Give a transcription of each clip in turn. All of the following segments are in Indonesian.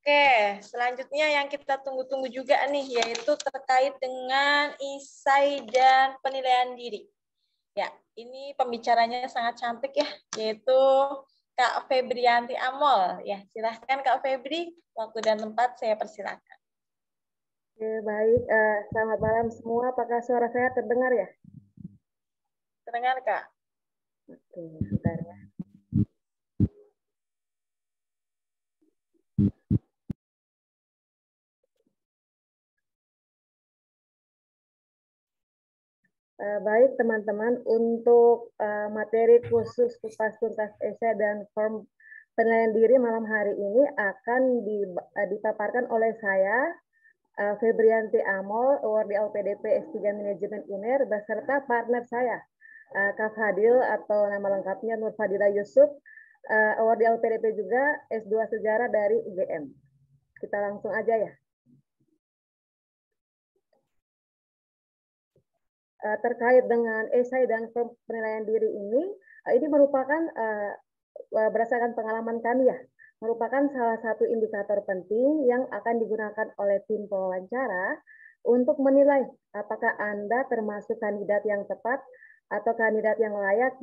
Oke, selanjutnya yang kita tunggu-tunggu juga nih, yaitu terkait dengan esai dan penilaian diri. Ya, ini pembicaranya sangat cantik ya, yaitu Kak Febrianti Amol. Ya, silahkan Kak Febri, waktu dan tempat saya persilahkan. Oke, baik. Selamat malam semua. Apakah suara saya terdengar ya? Terdengar Kak? Oke, bentar ya. Baik teman-teman, untuk materi khusus kupas tuntas esai dan form penilaian diri malam hari ini akan dipaparkan oleh saya, Febrianti Amol, awardee LPDP S3 Manajemen UNER, beserta partner saya, Kak Fadil atau nama lengkapnya Nur Fadila Yusuf, awardee LPDP juga S2 Sejarah dari UGM. Kita langsung aja ya. Terkait dengan esai dan penilaian diri ini merupakan berdasarkan pengalaman kami ya, merupakan salah satu indikator penting yang akan digunakan oleh tim pewawancara untuk menilai apakah Anda termasuk kandidat yang tepat atau kandidat yang layak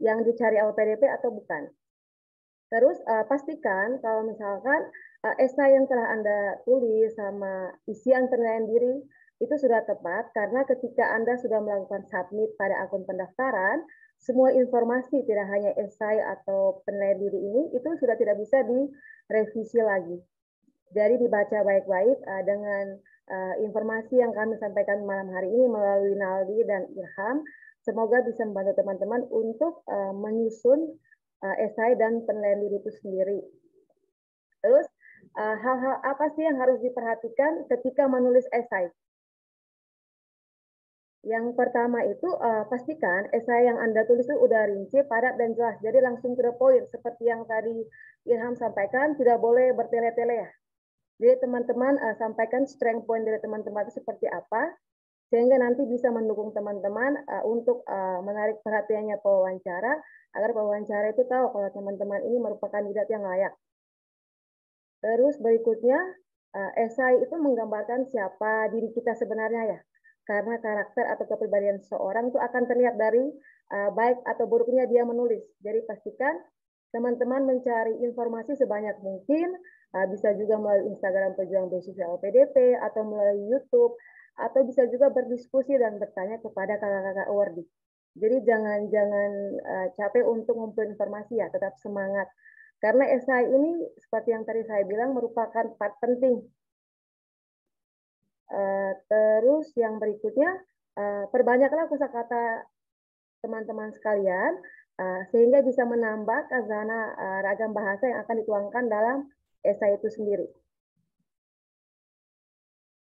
yang dicari LPDP atau bukan. Terus pastikan kalau misalkan esai yang telah Anda tulis sama isian penilaian diri itu sudah tepat, karena ketika Anda sudah melakukan submit pada akun pendaftaran, semua informasi tidak hanya esai atau penilaian diri ini itu sudah tidak bisa direvisi lagi. Jadi dibaca baik-baik dengan informasi yang kami sampaikan malam hari ini melalui Naldi dan Ilham. Semoga bisa membantu teman-teman untuk menyusun esai dan penilaian diri itu sendiri. Terus hal-hal apa sih yang harus diperhatikan ketika menulis esai? Yang pertama itu pastikan esai yang Anda tulis itu udah rinci, padat, dan jelas. Jadi langsung to the point. Seperti yang tadi Ilham sampaikan, tidak boleh bertele-tele ya. Jadi teman-teman sampaikan strength point dari teman-teman itu seperti apa, sehingga nanti bisa mendukung teman-teman untuk menarik perhatiannya pewawancara, agar pewawancara itu tahu kalau teman-teman ini merupakan kandidat yang layak. Terus berikutnya, esai itu menggambarkan siapa diri kita sebenarnya ya. Karena karakter atau kepribadian seseorang itu akan terlihat dari baik atau buruknya dia menulis. Jadi pastikan teman-teman mencari informasi sebanyak mungkin, bisa juga melalui Instagram Pejuang Beasiswa LPDP, atau melalui YouTube, atau bisa juga berdiskusi dan bertanya kepada kakak-kakak awardee. Jadi jangan capek untuk ngumpulin informasi ya, tetap semangat. Karena esai ini seperti yang tadi saya bilang merupakan part penting. Terus yang berikutnya, perbanyaklah kosakata teman-teman sekalian sehingga bisa menambah khazanah ragam bahasa yang akan dituangkan dalam esai itu sendiri.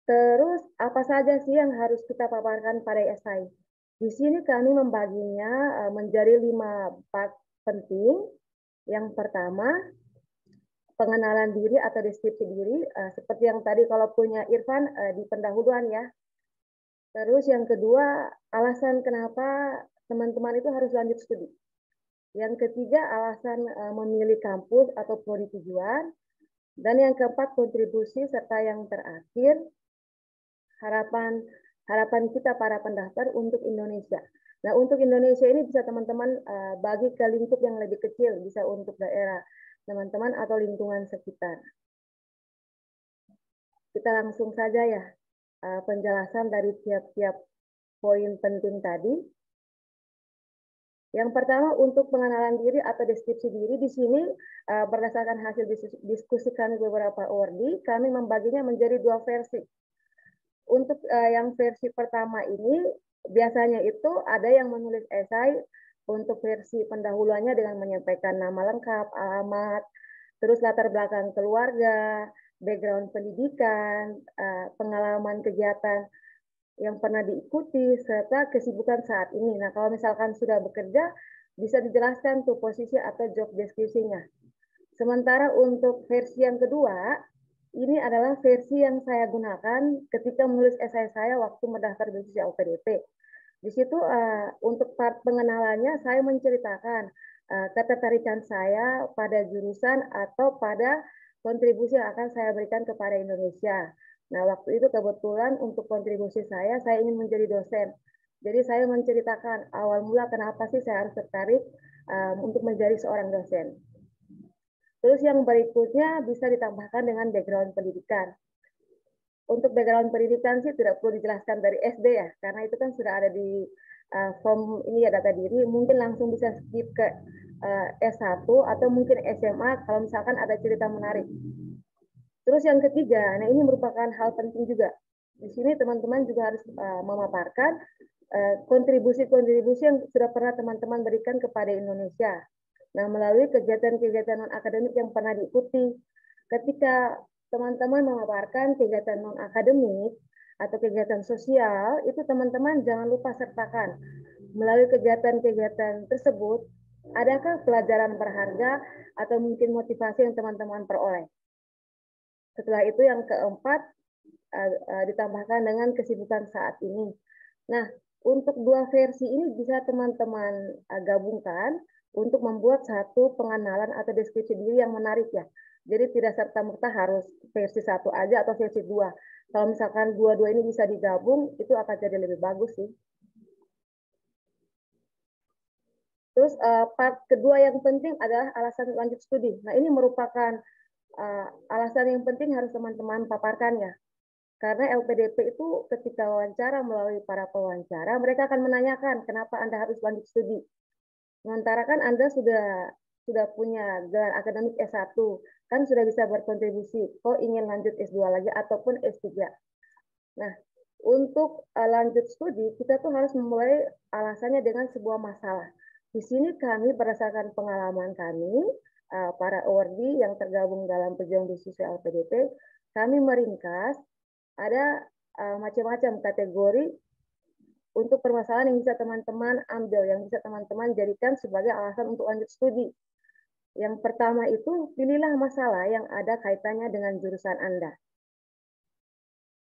Terus apa saja sih yang harus kita paparkan pada esai? Di sini kami membaginya menjadi 5 part penting. Yang pertama, pengenalan diri atau deskripsi diri, seperti yang tadi kalau punya Irfan di pendahuluan ya. Terus yang kedua, alasan kenapa teman-teman itu harus lanjut studi. Yang ketiga, alasan memilih kampus atau prodi tujuan. Dan yang keempat, kontribusi, serta yang terakhir, harapan kita para pendaftar untuk Indonesia. Nah, untuk Indonesia ini bisa teman-teman bagi ke lingkup yang lebih kecil, bisa untuk daerah teman-teman atau lingkungan sekitar. Kita langsung saja ya penjelasan dari tiap-tiap poin penting tadi. Yang pertama, untuk pengenalan diri atau deskripsi diri, di sini berdasarkan hasil diskusi kami beberapa awardee, kami membaginya menjadi 2 versi. Untuk yang versi pertama ini, biasanya itu ada yang menulis esai untuk versi pendahuluannya dengan menyampaikan nama lengkap, alamat, terus latar belakang keluarga, background pendidikan, pengalaman kegiatan yang pernah diikuti, serta kesibukan saat ini. Nah, kalau misalkan sudah bekerja, bisa dijelaskan tuh posisi atau job deskripsinya. Sementara untuk versi yang kedua, ini adalah versi yang saya gunakan ketika menulis esai saya waktu mendaftar beasiswa LPDP. Di situ untuk part pengenalannya saya menceritakan ketertarikan saya pada jurusan atau pada kontribusi yang akan saya berikan kepada Indonesia. Nah, waktu itu kebetulan untuk kontribusi saya ingin menjadi dosen. Jadi saya menceritakan awal mula kenapa sih saya harus tertarik untuk menjadi seorang dosen. Terus yang berikutnya bisa ditambahkan dengan background pendidikan. Untuk background pendidikan sih tidak perlu dijelaskan dari SD ya, karena itu kan sudah ada di form ini ya, data diri. Mungkin langsung bisa skip ke S1 atau mungkin SMA kalau misalkan ada cerita menarik. Terus yang ketiga, nah ini merupakan hal penting juga. Di sini teman-teman juga harus memaparkan kontribusi-kontribusi yang sudah pernah teman-teman berikan kepada Indonesia. Nah, melalui kegiatan-kegiatan non-akademik yang pernah diikuti. Ketika teman-teman memaparkan kegiatan non-akademik atau kegiatan sosial, itu teman-teman jangan lupa sertakan. Melalui kegiatan-kegiatan tersebut, adakah pelajaran berharga atau mungkin motivasi yang teman-teman peroleh? Setelah itu yang keempat, ditambahkan dengan kesibukan saat ini. Nah, untuk dua versi ini bisa teman-teman gabungkan untuk membuat satu pengenalan atau deskripsi diri yang menarik ya. Jadi tidak serta-merta harus versi 1 aja atau versi 2. Kalau misalkan dua-dua ini bisa digabung, itu akan jadi lebih bagus sih. Terus part kedua yang penting adalah alasan lanjut studi. Nah, ini merupakan alasan yang penting harus teman-teman paparkan ya. Karena LPDP itu ketika wawancara melalui para pewawancara, mereka akan menanyakan kenapa Anda harus lanjut studi. Sementara kan Anda sudah punya gelar akademik S1, kan sudah bisa berkontribusi, kok ingin lanjut S2 lagi ataupun S3. Nah, untuk lanjut studi, kita tuh harus memulai alasannya dengan sebuah masalah. Di sini kami berdasarkan pengalaman kami, para awardee yang tergabung dalam pejuang beasiswa LPDP, kami meringkas ada macam-macam kategori untuk permasalahan yang bisa teman-teman ambil, yang bisa teman-teman jadikan sebagai alasan untuk lanjut studi. Yang pertama itu, pilihlah masalah yang ada kaitannya dengan jurusan Anda.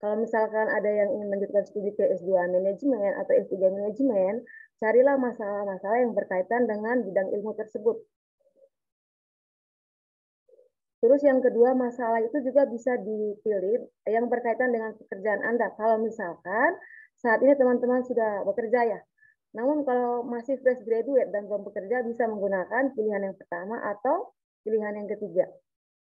Kalau misalkan ada yang ingin melanjutkan studi ke S2 manajemen atau S3 manajemen, carilah masalah-masalah yang berkaitan dengan bidang ilmu tersebut. Terus yang kedua, masalah itu juga bisa dipilih yang berkaitan dengan pekerjaan Anda. Kalau misalkan saat ini teman-teman sudah bekerja ya, namun kalau masih fresh graduate dan belum bekerja, bisa menggunakan pilihan yang pertama atau pilihan yang ketiga.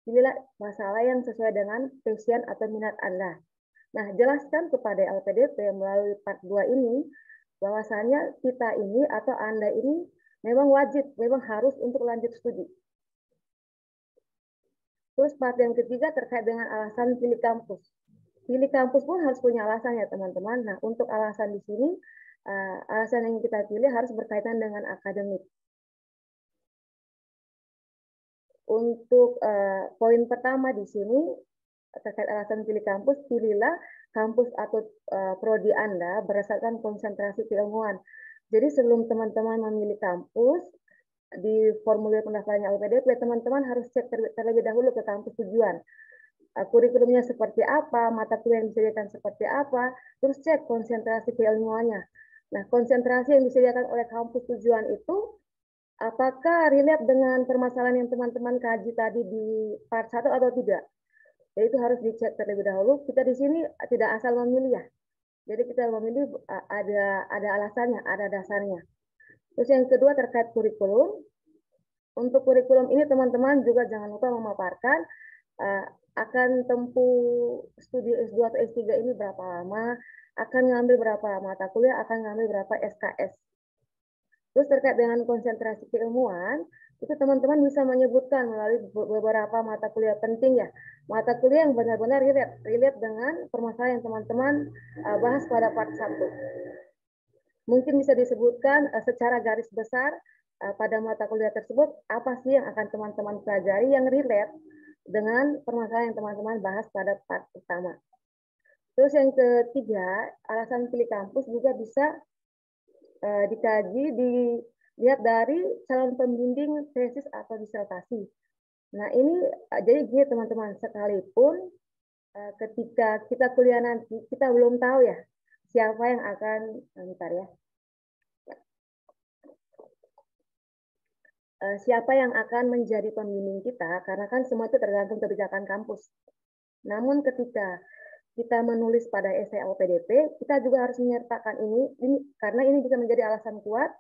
Pilihlah masalah yang sesuai dengan passion atau minat Anda. Nah, jelaskan kepada LPDP melalui part 2 ini, bahwasanya kita ini atau Anda ini memang wajib, memang harus untuk lanjut studi. Terus part yang ketiga terkait dengan alasan pilih kampus. Pilih kampus pun harus punya alasan ya teman-teman. Nah, untuk alasan di sini, alasan yang kita pilih harus berkaitan dengan akademik. Untuk poin pertama di sini, terkait alasan pilih kampus, pilihlah kampus atau prodi Anda berdasarkan konsentrasi keilmuan. Jadi sebelum teman-teman memilih kampus, di formulir pendaftarannya LPDP, teman-teman harus cek terlebih dahulu ke kampus tujuan. Kurikulumnya seperti apa, mata kuliah yang disediakan seperti apa, terus cek konsentrasi keilmuannya. Nah, konsentrasi yang disediakan oleh kampus tujuan itu, apakah relate dengan permasalahan yang teman-teman kaji tadi di part 1 atau tidak? Jadi itu harus dicek terlebih dahulu. Kita di sini tidak asal memilih ya. Jadi kita memilih ada alasannya, ada dasarnya. Terus yang kedua terkait kurikulum. Untuk kurikulum ini teman-teman juga jangan lupa memaparkan akan tempuh studi S2 atau S3 ini berapa lama, akan ngambil berapa mata kuliah, akan ngambil berapa SKS. Terus terkait dengan konsentrasi keilmuan, itu teman-teman bisa menyebutkan melalui beberapa mata kuliah penting ya. Mata kuliah yang benar-benar relate dengan permasalahan yang teman-teman bahas pada part 1. Mungkin bisa disebutkan secara garis besar pada mata kuliah tersebut, apa sih yang akan teman-teman pelajari yang relate dengan permasalahan yang teman-teman bahas pada part pertama. Terus yang ketiga, alasan pilih kampus juga bisa dikaji, dilihat dari calon pembimbing tesis atau disertasi. Nah ini, jadi gini teman-teman, sekalipun ketika kita kuliah nanti, kita belum tahu ya, siapa yang akan, bentar ya, siapa yang akan menjadi pembimbing kita, karena kan semua itu tergantung kebijakan kampus. Namun ketika kita menulis pada esai LPDP, kita juga harus menyertakan ini karena ini bisa menjadi alasan kuat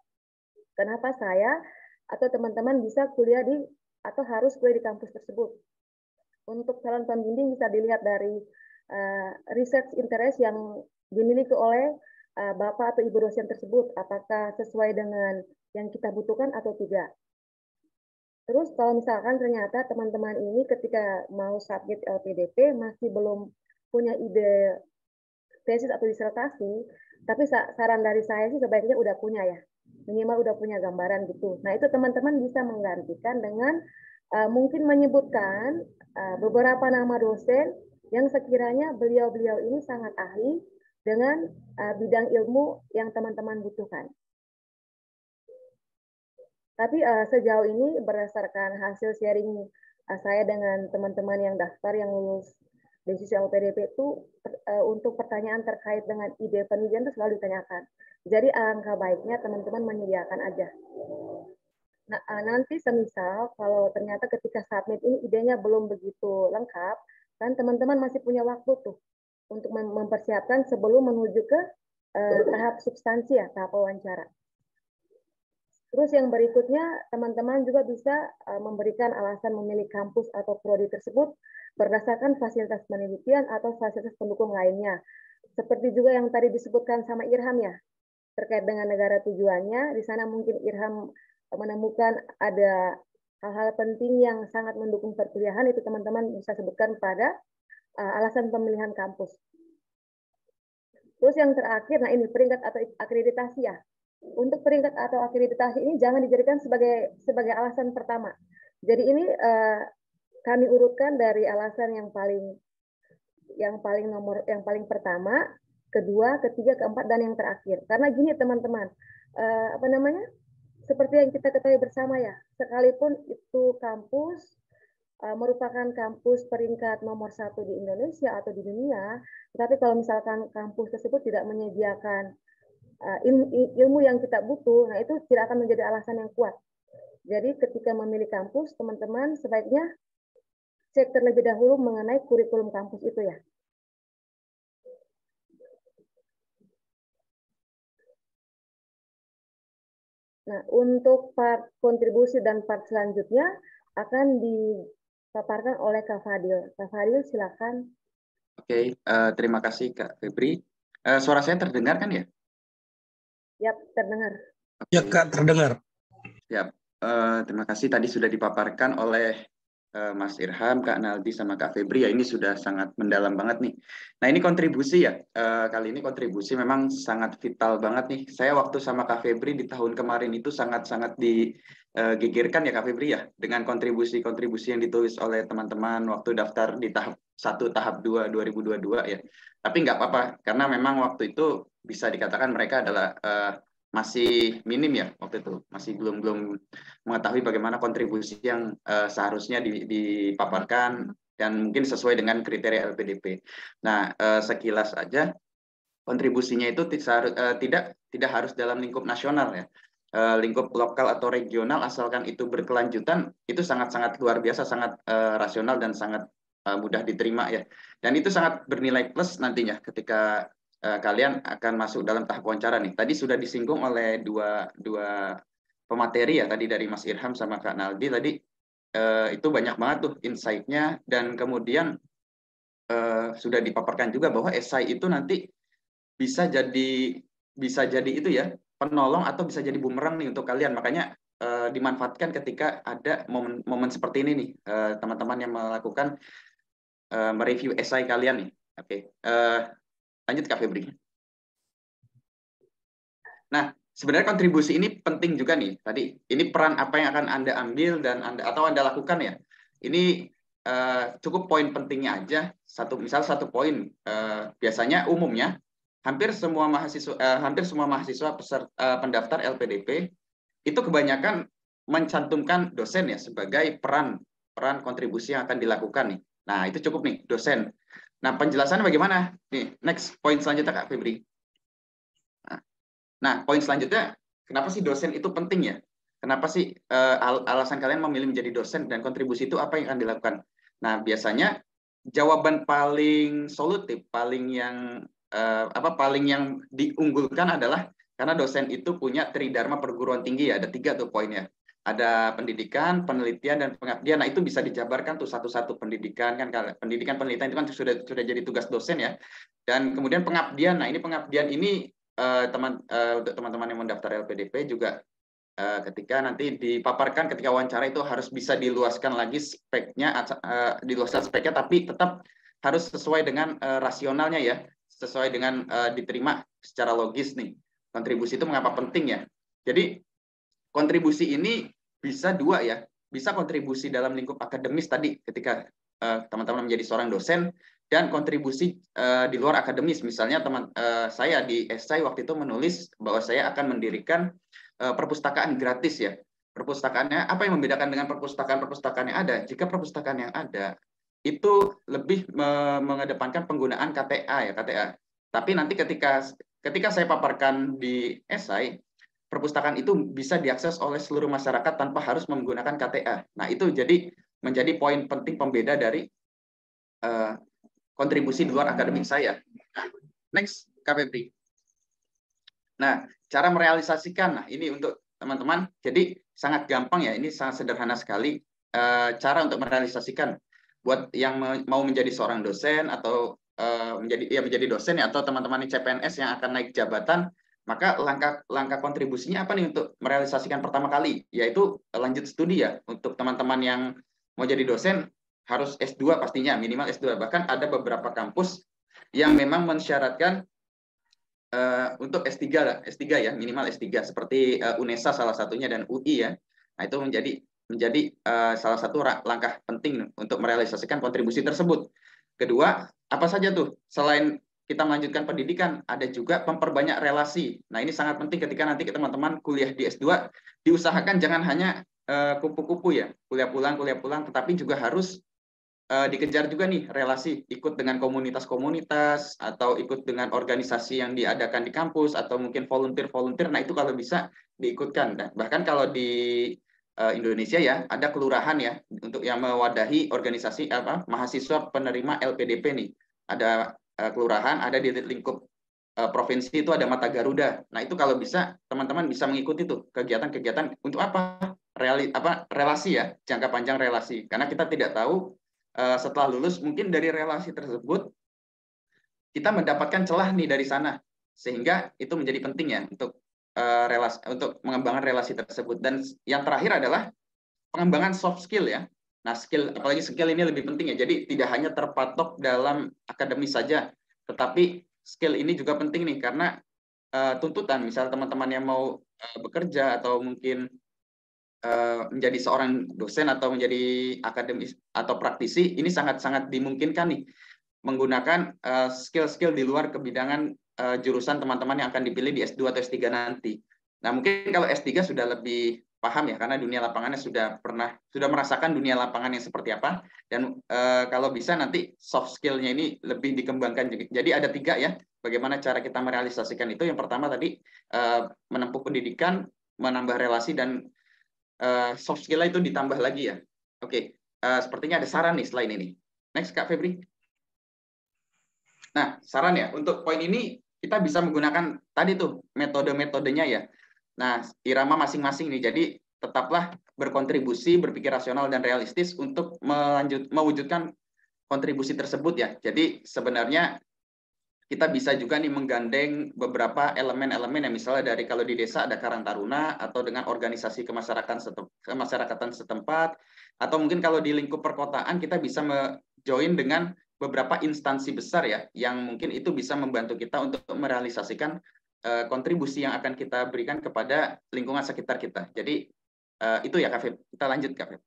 kenapa saya atau teman-teman bisa kuliah di atau harus kuliah di kampus tersebut. Untuk calon pembimbing bisa dilihat dari research interest yang dimiliki oleh Bapak atau Ibu dosen tersebut, apakah sesuai dengan yang kita butuhkan atau tidak. Terus kalau misalkan ternyata teman-teman ini ketika mau submit LPDP masih belum punya ide tesis atau disertasi, tapi saran dari saya sih sebaiknya udah punya ya, minimal udah punya gambaran gitu. Nah itu teman-teman bisa menggantikan dengan mungkin menyebutkan beberapa nama dosen yang sekiranya beliau-beliau ini sangat ahli dengan bidang ilmu yang teman-teman butuhkan. Tapi sejauh ini berdasarkan hasil sharing saya dengan teman-teman yang daftar yang lulus desis LPDP itu untuk pertanyaan terkait dengan ide penelitian itu selalu ditanyakan. Jadi alangkah baiknya teman-teman menyediakan aja. Nah, nanti semisal kalau ternyata ketika submit ini idenya belum begitu lengkap, kan teman-teman masih punya waktu tuh untuk mempersiapkan sebelum menuju ke tahap substansi ya, tahap wawancara. Terus yang berikutnya, teman-teman juga bisa memberikan alasan memilih kampus atau prodi tersebut berdasarkan fasilitas penelitian atau fasilitas pendukung lainnya. Seperti juga yang tadi disebutkan sama Irham ya, terkait dengan negara tujuannya, di sana mungkin Irham menemukan ada hal-hal penting yang sangat mendukung perkuliahan, itu teman-teman bisa sebutkan pada alasan pemilihan kampus. Terus yang terakhir, nah ini peringkat atau akreditasi ya. Untuk peringkat atau akreditasi ini jangan dijadikan sebagai alasan pertama. Jadi ini kami urutkan dari alasan yang paling pertama, kedua, ketiga, keempat, dan yang terakhir. Karena gini teman-teman, seperti yang kita ketahui bersama ya, sekalipun itu kampus merupakan kampus peringkat nomor 1 di Indonesia atau di dunia, tapi kalau misalkan kampus tersebut tidak menyediakan ilmu yang kita butuh, nah itu tidak akan menjadi alasan yang kuat. Jadi ketika memilih kampus, teman-teman sebaiknya cek terlebih dahulu mengenai kurikulum kampus itu ya. Nah, untuk part kontribusi dan part selanjutnya akan dipaparkan oleh Kak Fadil. Kak Fadil, silakan. Oke, terima kasih Kak Febri. Suara saya terdengar kan ya? Ya, terdengar. Ya Kak, terdengar. Ya, terima kasih tadi sudah dipaparkan oleh Mas Irham, Kak Naldi, sama Kak Febri ya, ini sudah sangat mendalam banget nih. Nah ini kontribusi ya, kali ini kontribusi memang sangat vital banget nih. Saya waktu sama Kak Febri di tahun kemarin itu sangat-sangat digegerkan ya Kak Febri ya, dengan kontribusi-kontribusi yang ditulis oleh teman-teman waktu daftar di tahap 1, tahap 2, 2022 ya. Tapi nggak apa-apa, karena memang waktu itu bisa dikatakan mereka adalah masih minim ya waktu itu, masih belum mengetahui bagaimana kontribusi yang seharusnya dipaparkan dan mungkin sesuai dengan kriteria LPDP. Nah, sekilas aja kontribusinya itu tidak harus dalam lingkup nasional ya. Lingkup lokal atau regional asalkan itu berkelanjutan itu sangat-sangat luar biasa, sangat rasional dan sangat mudah diterima ya. Dan itu sangat bernilai plus nantinya ketika kalian akan masuk dalam tahap wawancara nih. Tadi sudah disinggung oleh dua pemateri ya, tadi dari Mas Irham sama Kak Naldi tadi, itu banyak banget tuh insight-nya, dan kemudian sudah dipaparkan juga bahwa esai itu nanti bisa jadi itu ya, penolong atau bisa jadi bumerang nih untuk kalian. Makanya dimanfaatkan ketika ada momen seperti ini nih, teman-teman yang melakukan mereview esai kalian nih. Oke. Lanjut Kak Febri. Nah, sebenarnya kontribusi ini penting juga nih. Tadi ini peran apa yang akan Anda ambil dan Anda lakukan ya. Ini cukup poin pentingnya aja. Misal satu poin. Biasanya umumnya hampir semua mahasiswa pendaftar LPDP itu kebanyakan mencantumkan dosen ya sebagai peran kontribusi yang akan dilakukan nih. Nah, itu cukup nih, dosen. Nah, penjelasannya bagaimana? Nih, next poin selanjutnya Kak Febri. Nah, poin selanjutnya, kenapa sih dosen itu penting ya? kenapa sih alasan kalian memilih menjadi dosen dan kontribusi itu apa yang akan dilakukan? Nah, biasanya jawaban paling solutif, paling yang paling yang diunggulkan adalah karena dosen itu punya tridharma perguruan tinggi ya, ada 3 tuh poinnya. Ada pendidikan, penelitian, dan pengabdian. Nah, itu bisa dijabarkan tuh satu-satu. Pendidikan kan, pendidikan penelitian itu kan sudah jadi tugas dosen ya. Dan kemudian pengabdian. Nah, ini pengabdian ini untuk teman-teman yang mendaftar LPDP juga ketika nanti dipaparkan ketika wawancara itu harus bisa diluaskan lagi speknya, diluaskan speknya, tapi tetap harus sesuai dengan rasionalnya ya, sesuai dengan diterima secara logis nih. Kontribusi itu mengapa penting ya? Jadi kontribusi ini bisa 2 ya, bisa kontribusi dalam lingkup akademis tadi ketika teman-teman menjadi seorang dosen, dan kontribusi di luar akademis. Misalnya saya di esai waktu itu menulis bahwa saya akan mendirikan perpustakaan gratis ya. Perpustakaannya, apa yang membedakan dengan perpustakaan yang ada? Jika perpustakaan yang ada itu lebih mengedepankan penggunaan KTA ya, KTA. Tapi nanti ketika saya paparkan di esai, perpustakaan itu bisa diakses oleh seluruh masyarakat tanpa harus menggunakan KTA. Nah, itu menjadi poin penting pembeda dari kontribusi di luar akademik saya. Next, Kak Febri. Nah, cara merealisasikan, nah ini untuk teman-teman, jadi sangat gampang ya, ini sangat sederhana sekali cara untuk merealisasikan. Buat yang mau menjadi seorang dosen atau menjadi dosen ya, atau teman-teman CPNS yang akan naik jabatan, maka langkah kontribusinya apa nih untuk merealisasikan pertama kali, yaitu lanjut studi ya. Untuk teman-teman yang mau jadi dosen harus S2 pastinya, minimal S2. Bahkan ada beberapa kampus yang memang mensyaratkan untuk S3 lah, S3 ya, minimal S3 seperti UNESA salah satunya dan UI ya. Nah, itu menjadi salah satu langkah penting untuk merealisasikan kontribusi tersebut. Kedua, apa saja tuh? Selain kita melanjutkan pendidikan, ada juga memperbanyak relasi. Nah, ini sangat penting ketika nanti teman-teman kuliah di S2, diusahakan jangan hanya kupu-kupu ya, kuliah pulang, tetapi juga harus dikejar juga nih relasi, ikut dengan komunitas-komunitas atau ikut dengan organisasi yang diadakan di kampus atau mungkin volunteer. Nah, itu kalau bisa diikutkan. Nah, bahkan kalau di Indonesia ya ada kelurahan ya untuk yang mewadahi organisasi mahasiswa penerima LPDP nih. Ada kelurahan, ada di lingkup provinsi itu ada Mata Garuda. Nah, itu kalau bisa teman-teman bisa mengikuti tuh kegiatan-kegiatan untuk apa? Relasi ya, jangka panjang relasi. Karena kita tidak tahu setelah lulus mungkin dari relasi tersebut kita mendapatkan celah nih dari sana, sehingga itu menjadi penting ya untuk untuk mengembangkan relasi tersebut. Dan yang terakhir adalah pengembangan soft skill ya. Nah, apalagi skill ini lebih penting ya. Jadi tidak hanya terpatok dalam akademis saja, tetapi skill ini juga penting nih karena tuntutan misal teman-teman yang mau bekerja atau mungkin menjadi seorang dosen atau menjadi akademis atau praktisi, ini sangat-sangat dimungkinkan nih menggunakan skill-skill di luar kebidangan jurusan teman-teman yang akan dipilih di S2 atau S3 nanti. Nah, mungkin kalau S3 sudah lebih paham ya, karena dunia lapangannya sudah merasakan dunia lapangan yang seperti apa, dan kalau bisa nanti soft skill-nya ini lebih dikembangkan. Jadi ada 3 ya, bagaimana cara kita merealisasikan itu. Yang pertama tadi menempuh pendidikan, menambah relasi, dan soft skill itu ditambah lagi ya. Oke, sepertinya ada saran nih selain ini. Next, Kak Febri. Nah, saran ya, untuk poin ini kita bisa menggunakan tadi tuh metode-metodenya ya. Nah, irama masing-masing nih, jadi tetaplah berkontribusi, berpikir rasional dan realistis untuk mewujudkan kontribusi tersebut ya. Jadi sebenarnya kita bisa juga nih menggandeng beberapa elemen-elemen yang misalnya dari kalau di desa ada Karang Taruna atau dengan organisasi kemasyarakatan setempat, atau mungkin kalau di lingkup perkotaan kita bisa join dengan beberapa instansi besar ya yang mungkin itu bisa membantu kita untuk merealisasikan kontribusi yang akan kita berikan kepada lingkungan sekitar kita. Jadi itu ya Kak Feb. Kita lanjut Kak Feb.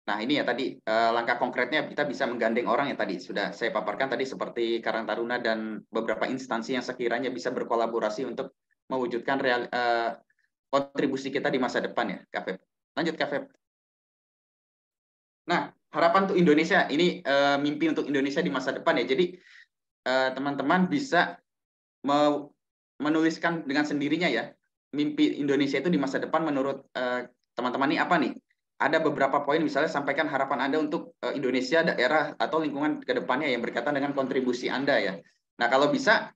Nah, ini ya tadi langkah konkretnya kita bisa menggandeng orang yang tadi sudah saya paparkan tadi seperti Karang Taruna dan beberapa instansi yang sekiranya bisa berkolaborasi untuk mewujudkan kontribusi kita di masa depan ya, Kak Feb. Lanjut Kak Feb. Nah, harapan untuk Indonesia, ini mimpi untuk Indonesia di masa depan ya. Jadi teman-teman bisa menuliskan dengan sendirinya ya mimpi Indonesia itu di masa depan menurut teman-teman ini apa nih? Ada beberapa poin, misalnya sampaikan harapan Anda untuk Indonesia, daerah, atau lingkungan ke depannya yang berkaitan dengan kontribusi Anda ya. Nah, kalau bisa,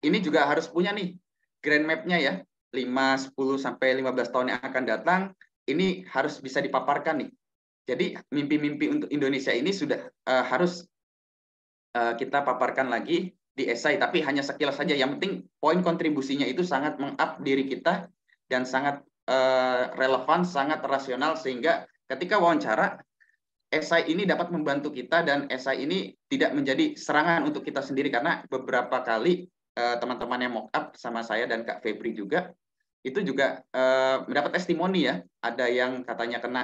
ini juga harus punya nih grand map-nya ya, 5, 10, sampai 15 tahun yang akan datang, ini harus bisa dipaparkan nih. Jadi mimpi-mimpi untuk Indonesia ini sudah harus kita paparkan lagi di esai, tapi hanya sekilas saja. Yang penting poin kontribusinya itu sangat meng-up diri kita dan sangat relevan, sangat rasional, sehingga ketika wawancara, esai ini dapat membantu kita dan esai ini tidak menjadi serangan untuk kita sendiri, karena beberapa kali teman-teman yang mock up sama saya dan Kak Febri juga, itu juga mendapat testimoni ya, ada yang katanya kena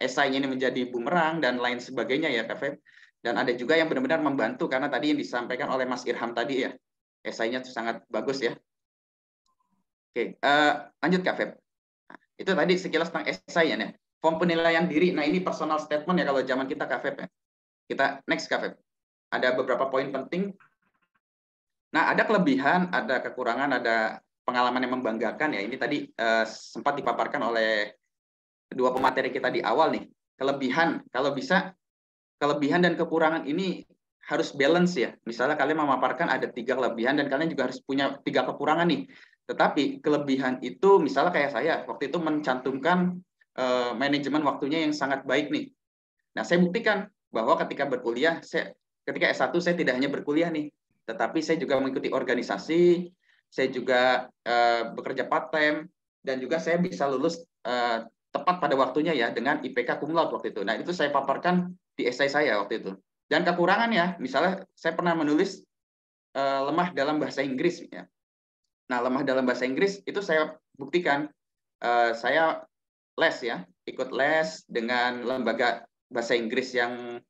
esainya ini menjadi bumerang dan lain sebagainya ya Kak Feb. Dan ada juga yang benar-benar membantu, karena tadi yang disampaikan oleh Mas Irham tadi ya, esainya sangat bagus ya. Oke, lanjut Kak Feb. Itu tadi sekilas tentang esai ya. Form penilaian diri, nah ini personal statement ya kalau zaman kita Kak Feb ya. Kita next Kak Feb. Ada beberapa poin penting. Nah, ada kelebihan, ada kekurangan, ada pengalaman yang membanggakan ya. Ini tadi sempat dipaparkan oleh kedua pemateri kita di awal nih. Kelebihan, kalau bisa kelebihan dan kekurangan ini harus balance ya. Misalnya kalian memaparkan ada 3 kelebihan dan kalian juga harus punya 3 kekurangan nih. Tetapi kelebihan itu misalnya kayak saya waktu itu mencantumkan manajemen waktunya yang sangat baik nih. Nah, saya buktikan bahwa ketika berkuliah, ketika S1 saya tidak hanya berkuliah nih, tetapi saya juga mengikuti organisasi, saya juga bekerja part-time, dan juga saya bisa lulus tepat pada waktunya ya dengan IPK cum laude waktu itu. Nah, itu saya paparkan di esai saya waktu itu. Dan kekurangannya, misalnya saya pernah menulis lemah dalam bahasa Inggris ya. Nah, lemah dalam bahasa Inggris itu saya buktikan, saya les ya, ikut les dengan lembaga bahasa Inggris yang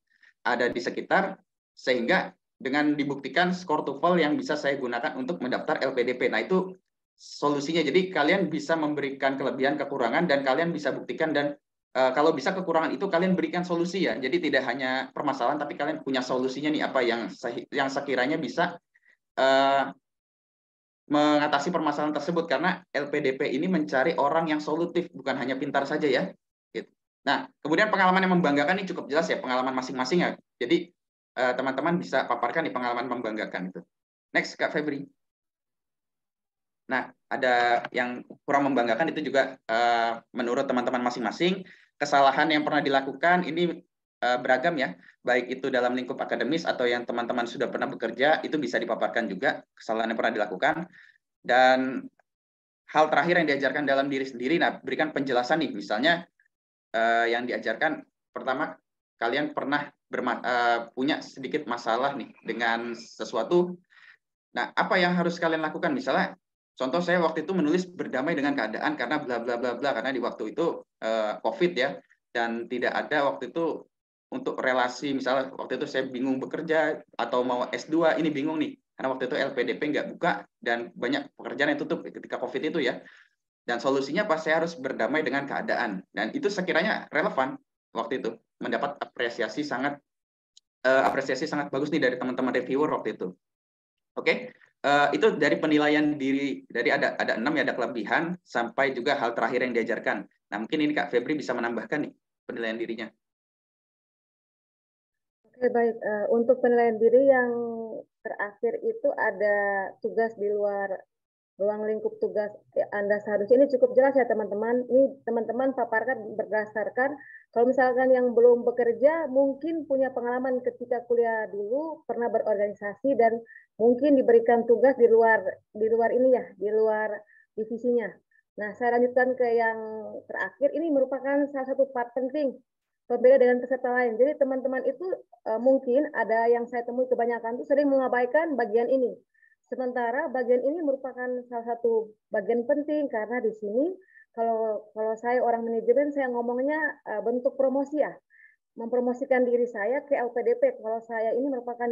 ada di sekitar, sehingga dengan dibuktikan skor TOEFL yang bisa saya gunakan untuk mendaftar LPDP. Nah, itu solusinya. Jadi kalian bisa memberikan kelebihan, kekurangan, dan kalian bisa buktikan, dan kalau bisa kekurangan itu kalian berikan solusi ya. Jadi tidak hanya permasalahan, tapi kalian punya solusinya nih, apa yang sekiranya bisa mengatasi permasalahan tersebut, karena LPDP ini mencari orang yang solutif, bukan hanya pintar saja ya. Nah, kemudian pengalaman yang membanggakan ini cukup jelas ya, pengalaman masing-masing ya. Jadi teman-teman bisa paparkan di pengalaman membanggakan itu. Next Kak Febri. Nah, ada yang kurang membanggakan itu juga menurut teman-teman masing-masing. Kesalahan yang pernah dilakukan ini beragam ya, baik itu dalam lingkup akademis atau yang teman-teman sudah pernah bekerja, itu bisa dipaparkan juga kesalahan yang pernah dilakukan. Dan hal terakhir yang diajarkan dalam diri sendiri, nah berikan penjelasan nih, misalnya yang diajarkan pertama, kalian pernah punya sedikit masalah nih dengan sesuatu. Nah, apa yang harus kalian lakukan? Misalnya, contoh saya waktu itu menulis berdamai dengan keadaan karena bla bla bla bla, karena di waktu itu COVID ya, dan tidak ada waktu itu untuk relasi. Misalnya waktu itu saya bingung bekerja atau mau S2, ini bingung nih karena waktu itu LPDP nggak buka dan banyak pekerjaan yang tutup ketika COVID itu ya. Dan solusinya pas saya harus berdamai dengan keadaan, dan itu sekiranya relevan waktu itu, mendapat apresiasi sangat bagus nih dari teman-teman reviewer waktu itu. Oke, itu dari penilaian diri, dari ada 6 ya, ada kelebihan sampai juga hal terakhir yang diajarkan. Nah, mungkin ini Kak Febri bisa menambahkan nih penilaian dirinya. Oke, baik. Untuk penilaian diri yang terakhir itu ada tugas di luar ruang lingkup tugas Anda seharusnya. Ini cukup jelas ya teman-teman. Ini teman-teman paparkan berdasarkan kalau misalkan yang belum bekerja mungkin punya pengalaman ketika kuliah dulu pernah berorganisasi dan mungkin diberikan tugas di luar ini ya, di luar divisinya. Nah, saya lanjutkan ke yang terakhir. Ini merupakan salah satu part penting berbeda dengan peserta lain. Jadi teman-teman itu mungkin ada yang saya temui kebanyakan itu sering mengabaikan bagian ini. Sementara bagian ini merupakan salah satu bagian penting karena di sini kalau saya orang manajemen saya ngomongnya bentuk promosi ya, mempromosikan diri saya ke LPDP kalau saya ini merupakan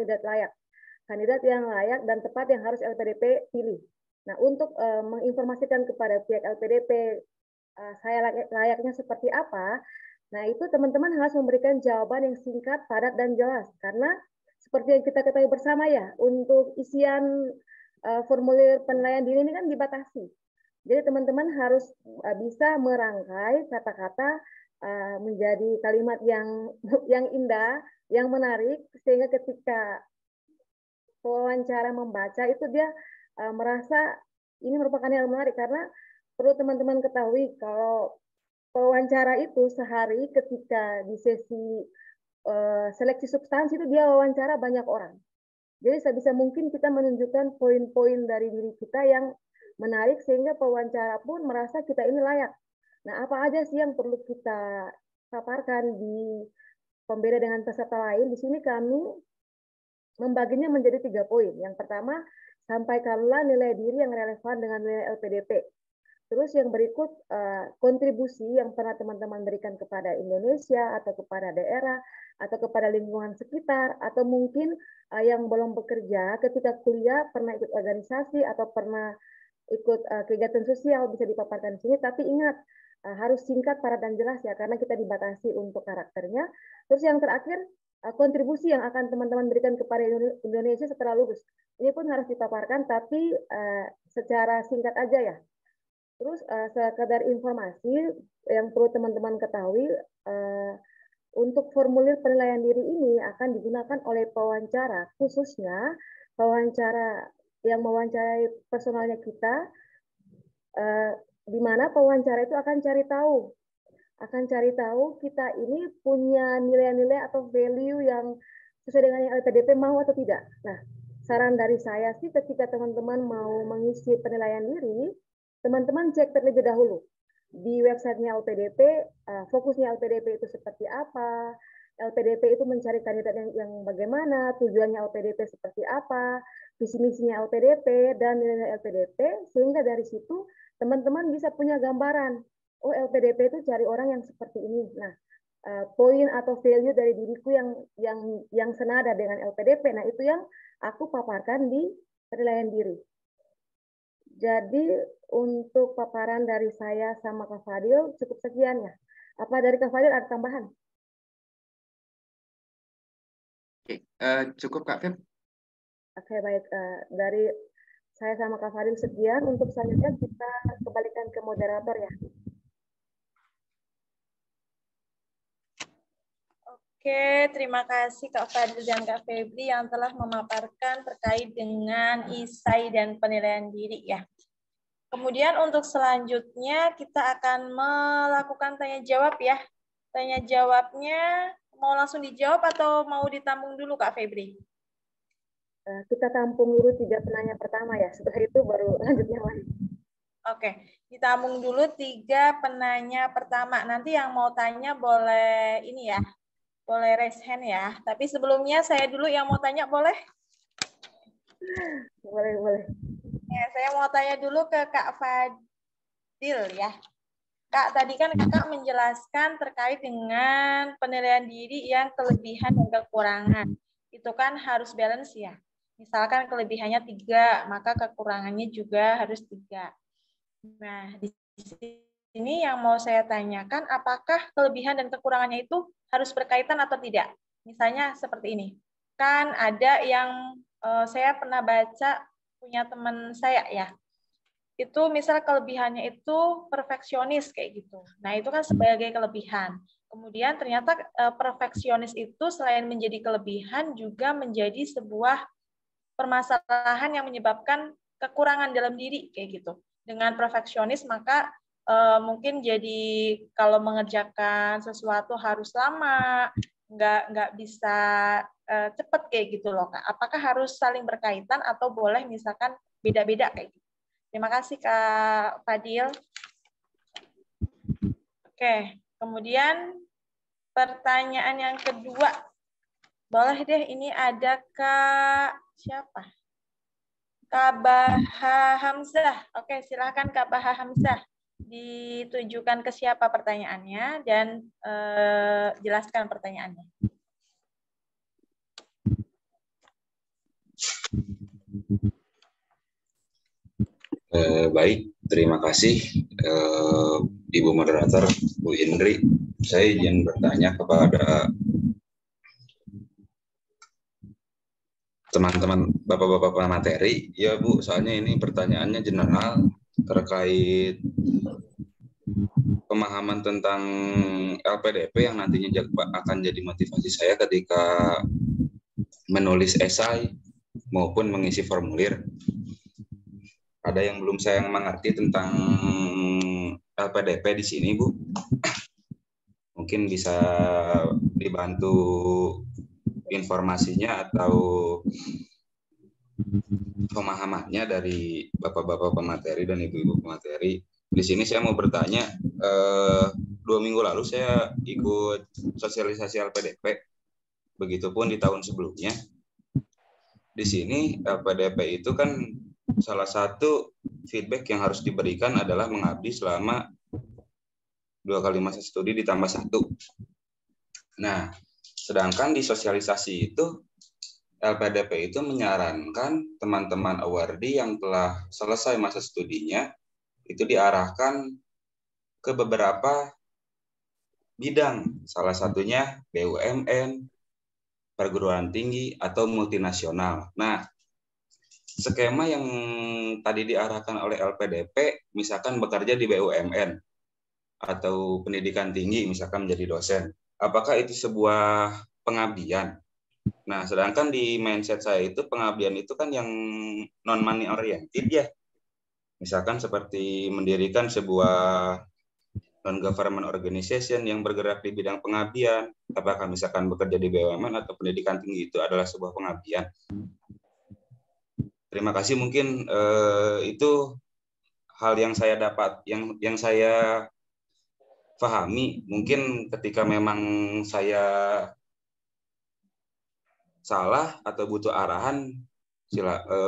kandidat yang layak dan tepat yang harus LPDP pilih. Nah, untuk menginformasikan kepada pihak LPDP saya layaknya seperti apa, nah itu teman-teman harus memberikan jawaban yang singkat, padat, dan jelas karena seperti yang kita ketahui bersama ya, untuk isian formulir penilaian diri ini kan dibatasi. Jadi teman-teman harus bisa merangkai kata-kata menjadi kalimat yang indah, yang menarik, sehingga ketika pewawancara membaca itu dia merasa ini merupakan yang menarik. Karena perlu teman-teman ketahui kalau pewawancara itu sehari ketika di sesi seleksi substansi itu dia wawancara banyak orang. Jadi sebisa mungkin kita menunjukkan poin-poin dari diri kita yang menarik sehingga pewawancara pun merasa kita ini layak. Nah, apa aja sih yang perlu kita paparkan di pembeda dengan peserta lain? Di sini kami membaginya menjadi 3 poin. Yang pertama, sampaikanlah nilai diri yang relevan dengan nilai LPDP. Terus yang berikut, kontribusi yang pernah teman-teman berikan kepada Indonesia atau kepada daerah atau kepada lingkungan sekitar, atau mungkin yang belum bekerja ketika kuliah pernah ikut organisasi atau pernah ikut kegiatan sosial bisa dipaparkan di sini. Tapi ingat, harus singkat, padat, dan jelas ya, karena kita dibatasi untuk karakternya. Terus yang terakhir, kontribusi yang akan teman-teman berikan kepada Indonesia setelah lulus. Ini pun harus dipaparkan, tapi secara singkat aja ya. Terus sekedar informasi yang perlu teman-teman ketahui, untuk formulir penilaian diri ini akan digunakan oleh pewawancara, khususnya pewawancara yang mewawancarai personalnya kita, di mana pewawancara itu akan cari tahu kita ini punya nilai-nilai atau value yang sesuai dengan yang LPDP mau atau tidak. Nah, saran dari saya sih ketika teman-teman mau mengisi penilaian diri, teman-teman cek terlebih dahulu di websitenya LPDP, fokusnya LPDP itu seperti apa, LPDP itu mencari kandidat yang bagaimana, tujuannya LPDP seperti apa, visi misinya LPDP, dan nilai LPDP, sehingga dari situ teman-teman bisa punya gambaran, oh LPDP itu cari orang yang seperti ini. Nah, poin atau value dari diriku yang senada dengan LPDP, nah itu yang aku paparkan di penilaian diri. Jadi untuk paparan dari saya sama Kak Fadil cukup sekian ya. Apa dari Kak Fadil ada tambahan? Oke, cukup Kak Feb. Oke, baik. Dari saya sama Kak Fadil sekian. Untuk selanjutnya kita kembalikan ke moderator ya. Oke, terima kasih Kak Fadil dan Kak Febri yang telah memaparkan terkait dengan isai dan penilaian diri ya. Kemudian untuk selanjutnya kita akan melakukan tanya jawab ya. Tanya jawabnya mau langsung dijawab atau mau ditampung dulu Kak Febri? Kita tampung dulu 3 penanya pertama ya. Setelah itu baru lanjut yang lain. Oke, ditampung dulu 3 penanya pertama. Nanti yang mau tanya boleh ini ya. Boleh raise hand ya. Tapi sebelumnya saya dulu yang mau tanya boleh? Boleh. Ya, saya mau tanya dulu ke Kak Fadil ya. Kak, tadi kan Kakak menjelaskan terkait dengan penilaian diri yang kelebihan dan kekurangan. Itu kan harus balance ya. Misalkan kelebihannya 3, maka kekurangannya juga harus 3. Nah, di sini yang mau saya tanyakan, apakah kelebihan dan kekurangannya itu harus berkaitan atau tidak? Misalnya seperti ini. Kan ada yang saya pernah baca punya teman saya ya. Itu misal kelebihannya itu perfeksionis kayak gitu. Nah, itu kan sebagai kelebihan. Kemudian ternyata perfeksionis itu selain menjadi kelebihan juga menjadi sebuah permasalahan yang menyebabkan kekurangan dalam diri kayak gitu. Dengan perfeksionis maka mungkin jadi kalau mengerjakan sesuatu harus lama, nggak bisa cepat kayak gitu loh Kak. Apakah harus saling berkaitan atau boleh misalkan beda-beda kayak gitu? Terima kasih Kak Fadil. Oke, kemudian pertanyaan yang kedua. Boleh deh, ini ada Kak siapa? Kak Baha Hamzah. Oke, silakan Kak Baha Hamzah. Ditujukan ke siapa pertanyaannya dan jelaskan pertanyaannya. Baik, terima kasih Ibu Moderator, Bu Indri. Saya ingin bertanya kepada teman-teman Bapak-Bapak materi. Ya Bu, soalnya ini pertanyaannya general. terkait pemahaman tentang LPDP yang nantinya akan jadi motivasi saya ketika menulis esai maupun mengisi formulir. Ada yang belum saya mengerti tentang LPDP di sini, Bu? Mungkin bisa dibantu informasinya atau pemahamannya dari bapak-bapak pemateri dan ibu-ibu pemateri. Di sini saya mau bertanya, 2 minggu lalu saya ikut sosialisasi LPDP, begitupun di tahun sebelumnya. Di sini LPDP itu kan salah satu feedback yang harus diberikan adalah mengabdi selama 2 kali masa studi ditambah 1. Nah, sedangkan di sosialisasi itu LPDP itu menyarankan teman-teman awardee yang telah selesai masa studinya itu diarahkan ke beberapa bidang, salah satunya BUMN, perguruan tinggi, atau multinasional. Nah, skema yang tadi diarahkan oleh LPDP, misalkan bekerja di BUMN atau pendidikan tinggi, misalkan menjadi dosen, apakah itu sebuah pengabdian? Nah, sedangkan di mindset saya itu pengabdian itu kan yang non-money oriented ya. Misalkan seperti mendirikan sebuah non-government organization yang bergerak di bidang pengabdian. Apakah misalkan bekerja di BUMN atau pendidikan tinggi itu adalah sebuah pengabdian? Terima kasih, mungkin itu hal yang saya dapat, yang saya pahami. Mungkin ketika memang saya salah atau butuh arahan,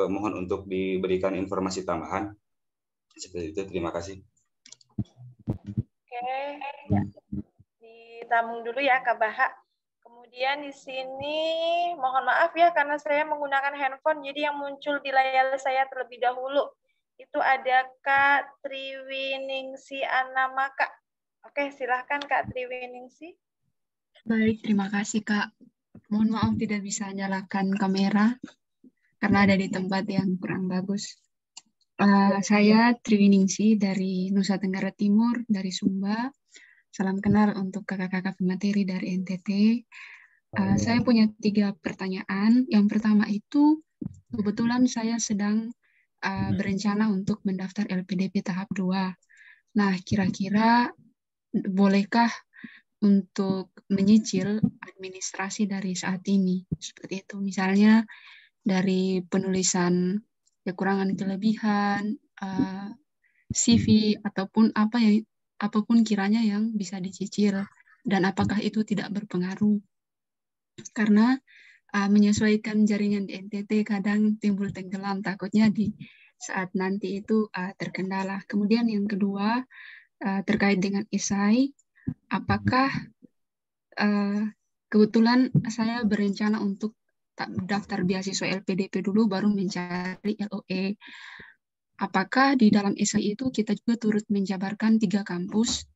mohon untuk diberikan informasi tambahan. Seperti itu, terima kasih. Oke, ya. Ditampung dulu ya Kak Baha. Kemudian di sini mohon maaf ya karena saya menggunakan handphone, jadi yang muncul di layar saya terlebih dahulu itu ada Kak Triwiningsi Anamaka. Oke, silahkan Kak Triwiningsi. Baik, terima kasih Kak. Mohon maaf tidak bisa nyalakan kamera karena ada di tempat yang kurang bagus. Saya Triwiningsi dari Nusa Tenggara Timur, dari Sumba. Salam kenal untuk kakak-kakak pemateri dari NTT. Saya punya 3 pertanyaan. Yang pertama itu, kebetulan saya sedang berencana untuk mendaftar LPDP tahap 2. Nah, kira-kira bolehkah untuk menyicil administrasi dari saat ini? Seperti itu, misalnya dari penulisan kekurangan kelebihan, CV, ataupun apapun kiranya yang bisa dicicil, dan apakah itu tidak berpengaruh. Karena menyesuaikan jaringan di NTT kadang timbul tenggelam, takutnya di saat nanti itu terkendala. Kemudian yang kedua, terkait dengan esai, apakah kebetulan saya berencana untuk daftar beasiswa LPDP dulu baru mencari LOE. Apakah di dalam esai itu kita juga turut menjabarkan 3 kampus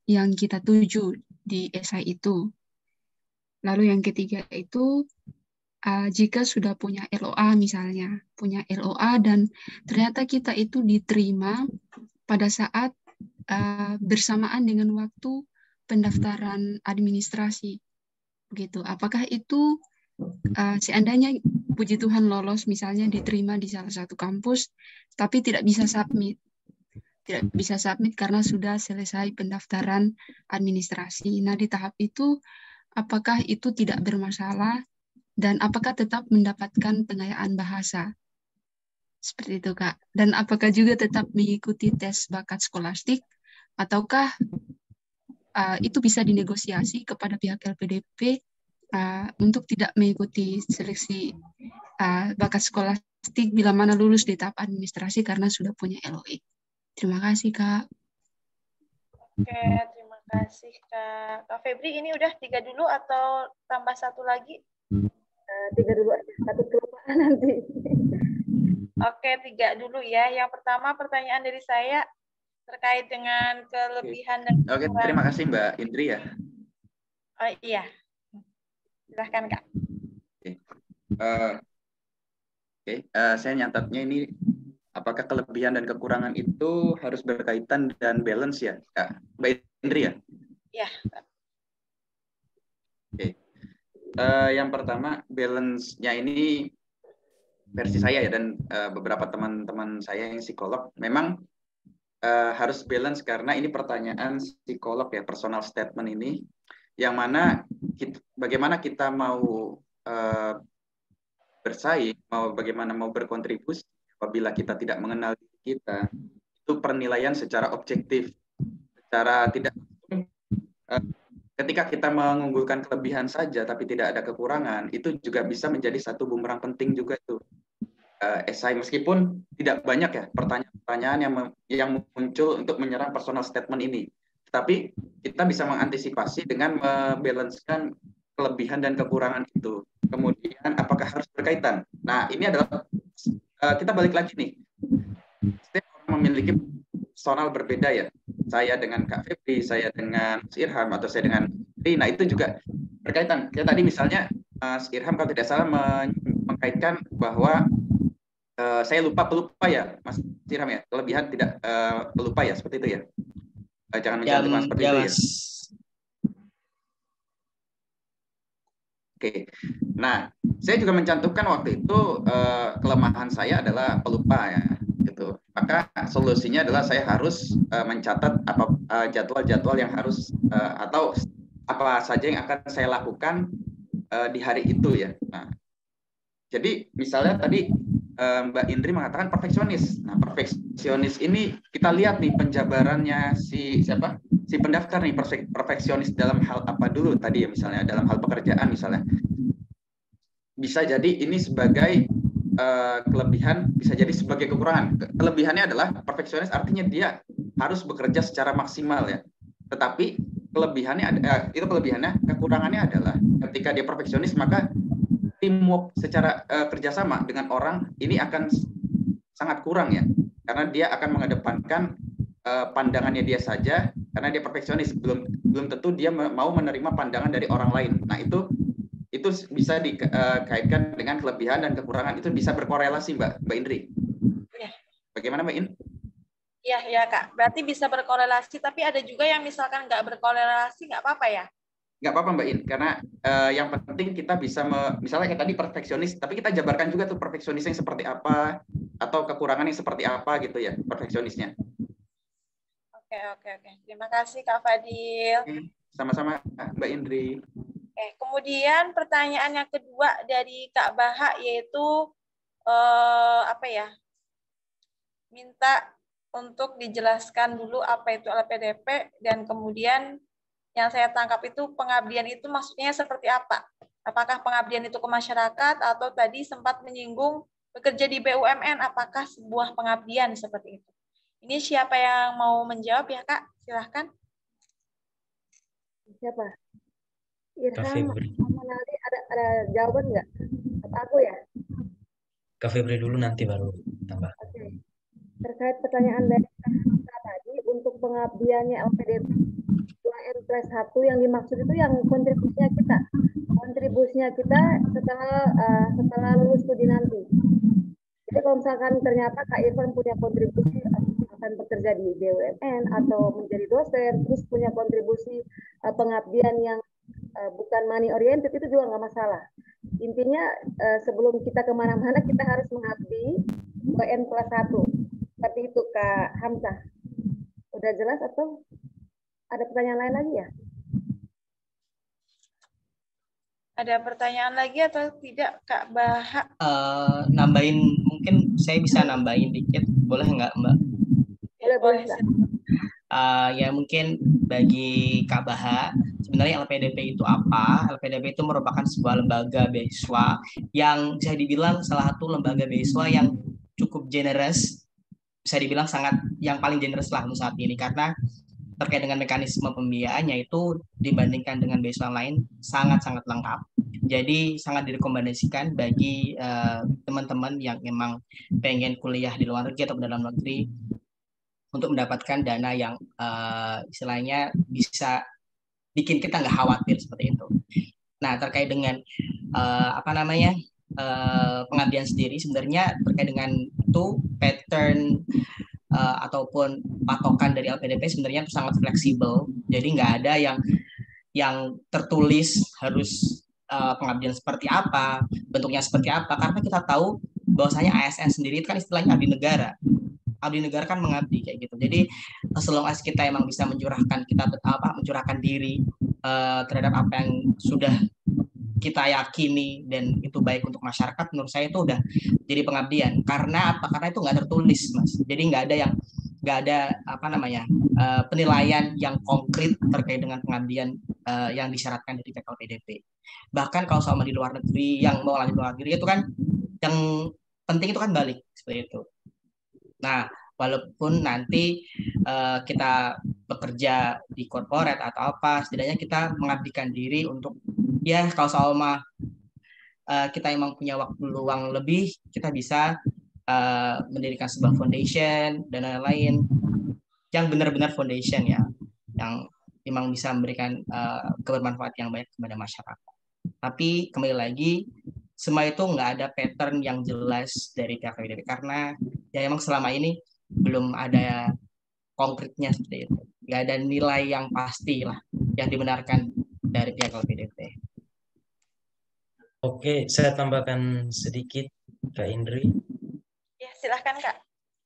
yang kita tuju di esai itu. Lalu yang ketiga itu jika sudah punya LOA misalnya, punya LOA dan ternyata kita itu diterima pada saat bersamaan dengan waktu pendaftaran administrasi, begitu. Apakah itu seandainya puji Tuhan lolos, misalnya diterima di salah satu kampus, tapi tidak bisa submit karena sudah selesai pendaftaran administrasi. Nah, di tahap itu, apakah itu tidak bermasalah dan apakah tetap mendapatkan pengayaan bahasa? Seperti itu, Kak. Dan apakah juga tetap mengikuti tes bakat skolastik ataukah itu bisa dinegosiasi kepada pihak LPDP untuk tidak mengikuti seleksi bakat skolastik bila mana lulus di tahap administrasi karena sudah punya LOE. Terima kasih, Kak. Oke, terima kasih Kak. Kak Febri, ini udah 3 dulu atau tambah 1 lagi? 3 dulu aja, satu kelupaan nanti. Oke, 3 dulu ya. Yang pertama pertanyaan dari saya terkait dengan kelebihan dan Oke, terima kasih Mbak Indri ya. Oh iya, silahkan Kak. Oke, saya nyatatnya ini apakah kelebihan dan kekurangan itu harus berkaitan dan balance ya, Kak? Mbak Indri ya? Ya. Oke. Yang pertama, balance-nya ini versi saya ya, dan beberapa teman-teman saya yang psikolog, memang harus balance karena ini pertanyaan psikolog ya, personal statement ini, yang mana bagaimana kita mau bersaing, bagaimana mau berkontribusi apabila kita tidak mengenal diri kita, itu penilaian secara objektif, secara tidak ketika kita mengunggulkan kelebihan saja tapi tidak ada kekurangan, itu juga bisa menjadi satu bumerang penting juga itu. Esai, meskipun tidak banyak ya pertanyaan-pertanyaan yang muncul untuk menyerang personal statement ini, tapi kita bisa mengantisipasi dengan membalancekan kelebihan dan kekurangan itu. Kemudian apakah harus berkaitan? Nah, ini adalah kita balik lagi nih, setiap orang memiliki personal berbeda ya. Saya dengan Kak Febri, saya dengan Mas Irham, atau saya dengan Rina, itu juga berkaitan. Ya, tadi misalnya Mas Irham kalau tidak salah mengkaitkan bahwa saya pelupa ya, Mas Irham ya, kelebihan tidak pelupa ya, seperti itu ya. Jangan mencantumkan seperti itu ya. Oke, nah saya juga mencantumkan waktu itu kelemahan saya adalah pelupa ya, gitu. Maka solusinya adalah saya harus mencatat jadwal-jadwal yang harus atau apa saja yang akan saya lakukan di hari itu ya. Nah, jadi misalnya tadi Mbak Indri mengatakan perfeksionis. Nah, perfeksionis ini kita lihat nih penjabarannya si pendaftar nih, perfeksionis dalam hal apa dulu tadi ya, misalnya dalam hal pekerjaan misalnya. Bisa jadi ini sebagai kelebihan, bisa jadi sebagai kekurangan. Kelebihannya adalah perfeksionis artinya dia harus bekerja secara maksimal ya. Tetapi kelebihannya itu kelebihannya, kekurangannya adalah ketika dia perfeksionis maka teamwork secara kerjasama dengan orang ini akan sangat kurang ya, karena dia akan mengedepankan pandangannya dia saja, karena dia perfeksionis, belum tentu dia mau menerima pandangan dari orang lain. Nah, itu bisa dikaitkan dengan kelebihan dan kekurangan, itu bisa berkorelasi Mbak Indri. Ya. Bagaimana Mbak In? Ya Kak, berarti bisa berkorelasi, tapi ada juga yang misalkan nggak berkorelasi, nggak apa-apa ya? Nggak apa-apa Mbak In, karena yang penting kita bisa misalnya kayak tadi perfeksionis, tapi kita jabarkan juga tuh perfeksionisnya yang seperti apa, atau kekurangan yang seperti apa gitu ya, perfeksionisnya. Oke. Terima kasih Kak Fadil. Sama-sama Mbak Indri. Kemudian pertanyaan yang kedua dari Kak Baha, yaitu minta untuk dijelaskan dulu apa itu LPDP, dan kemudian yang saya tangkap itu pengabdian itu maksudnya seperti apa? Apakah pengabdian itu ke masyarakat, atau tadi sempat menyinggung bekerja di BUMN, apakah sebuah pengabdian seperti itu? Ini siapa yang mau menjawab ya Kak? Silahkan. Siapa? Irham sama Naldi ada jawaban nggak? Atau aku ya? Kak Febri dulu, nanti baru tambah. Oke. Terkait pertanyaan dari Kak tadi, untuk pengabdiannya LPDP 2N+1 yang dimaksud itu yang kontribusinya kita setelah lulus studi nanti. Jadi kalau misalkan ternyata Kak Irfan punya kontribusi akan bekerja di BUMN atau menjadi dosen, terus punya kontribusi pengabdian yang bukan money oriented, itu juga nggak masalah. Intinya sebelum kita kemana-mana kita harus mengabdi 2N+1. Seperti itu Kak Hamzah. Udah jelas atau ada pertanyaan lain lagi ya? Ada pertanyaan lagi atau tidak Kak Baha? Nambahin, mungkin saya bisa nambahin dikit, boleh nggak Mbak? Boleh. Ya mungkin bagi Kak Baha, sebenarnya LPDP itu apa? LPDP itu merupakan sebuah lembaga beasiswa yang bisa dibilang salah satu lembaga beasiswa yang cukup generous, bisa dibilang sangat yang paling generous lah untuk saat ini, karena terkait dengan mekanisme pembiayaannya itu dibandingkan dengan beasiswa lain sangat-sangat lengkap. Jadi sangat direkomendasikan bagi teman-teman yang memang pengen kuliah di luar negeri atau dalam negeri untuk mendapatkan dana yang istilahnya bisa bikin kita nggak khawatir seperti itu. Nah, terkait dengan pengabdian sendiri sebenarnya terkait dengan itu pattern ataupun patokan dari LPDP sebenarnya itu sangat fleksibel. Jadi nggak ada yang tertulis harus pengabdian seperti apa, bentuknya seperti apa, karena kita tahu bahwasanya ASN sendiri itu kan istilahnya abdi negara. Abdi negara kan mengabdi kayak gitu. Jadi as long as kita emang bisa mencurahkan diri terhadap apa yang sudah kita yakini dan itu baik untuk masyarakat, menurut saya itu udah jadi pengabdian. Karena apa? Karena itu nggak tertulis, Mas. Jadi nggak ada penilaian yang konkret terkait dengan pengabdian yang disyaratkan dari PKLPDP. Bahkan kalau sama di luar negeri, yang mau lanjut luar negeri itu kan yang penting itu kan balik seperti itu. Nah, walaupun nanti kita bekerja di corporate atau apa, setidaknya kita mengabdikan diri untuk ya kalau sama kita emang punya waktu luang lebih, kita bisa mendirikan sebuah foundation dan lain-lain yang benar-benar foundation ya, yang memang bisa memberikan kebermanfaat yang baik kepada masyarakat. Tapi kembali lagi, semua itu nggak ada pattern yang jelas dari pihak LPDP karena ya emang selama ini belum ada konkretnya seperti itu. Nggak ada nilai yang pasti lah yang dibenarkan dari pihak LPDP. Oke, saya tambahkan sedikit, Kak Indri. Ya, silahkan Kak.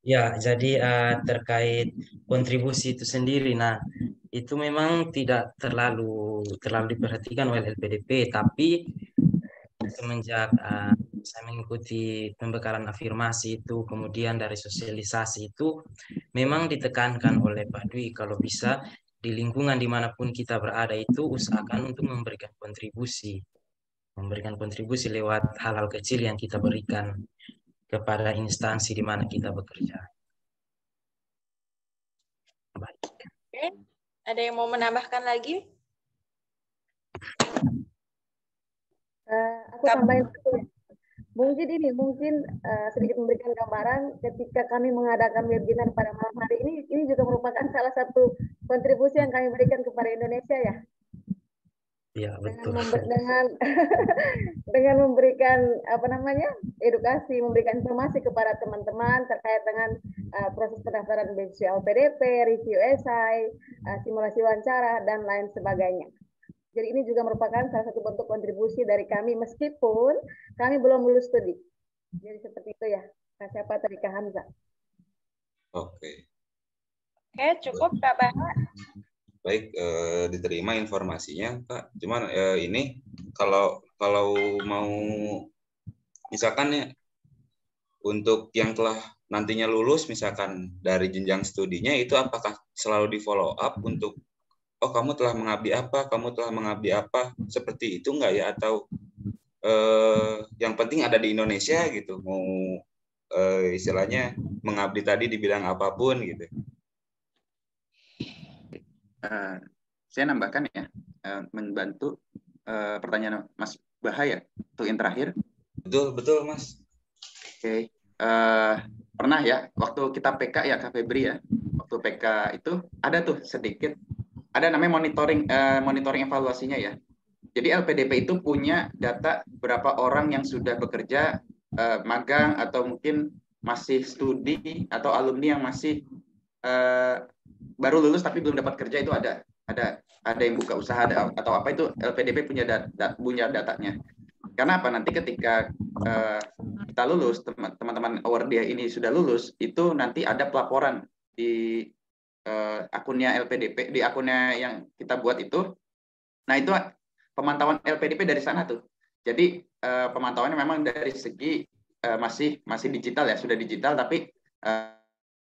Ya, jadi terkait kontribusi itu sendiri, nah itu memang tidak terlalu diperhatikan oleh LPDP, tapi semenjak saya mengikuti pembekalan afirmasi itu, kemudian dari sosialisasi itu, memang ditekankan oleh Pak Dwi kalau bisa di lingkungan dimanapun kita berada itu usahakan untuk memberikan kontribusi lewat hal-hal kecil yang kita berikan kepada instansi di mana kita bekerja. Baik. Oke. Ada yang mau menambahkan lagi? Aku tambahin satu. Mungkin sedikit memberikan gambaran ketika kami mengadakan webinar pada malam hari ini juga merupakan salah satu kontribusi yang kami berikan kepada Indonesia ya. Ya, betul. Dengan memberikan edukasi, memberikan informasi kepada teman-teman terkait dengan proses pendaftaran beasiswa LPDP, review esai, simulasi wawancara dan lain sebagainya. Jadi ini juga merupakan salah satu bentuk kontribusi dari kami meskipun kami belum lulus studi. Jadi seperti itu ya, Kak siapa tadi Kak Hamzah. Oke. Oke, cukup Kak Baha. Baik, diterima informasinya, Kak. Cuman ini kalau mau misalkan ya untuk yang telah nantinya lulus misalkan dari jenjang studinya itu apakah selalu di follow up untuk kamu telah mengabdi apa seperti itu enggak ya, atau yang penting ada di Indonesia gitu, mau istilahnya mengabdi tadi di bidang apapun gitu. Saya nambahkan ya, membantu pertanyaan Mas Bahaya untuk yang terakhir. Betul Mas. Oke. Pernah ya waktu kita PK ya Kak Febri ya, waktu PK itu ada tuh sedikit ada namanya monitoring evaluasinya ya. Jadi LPDP itu punya data berapa orang yang sudah bekerja, magang atau mungkin masih studi atau alumni yang masih baru lulus tapi belum dapat kerja, itu ada yang buka usaha atau apa, itu LPDP punya datanya. Karena apa? Nanti ketika kita lulus, teman-teman awardia ini sudah lulus, itu nanti ada pelaporan di akunnya LPDP, di akunnya yang kita buat itu. Nah, itu pemantauan LPDP dari sana tuh. Jadi pemantauannya memang dari segi masih digital ya, sudah digital, tapi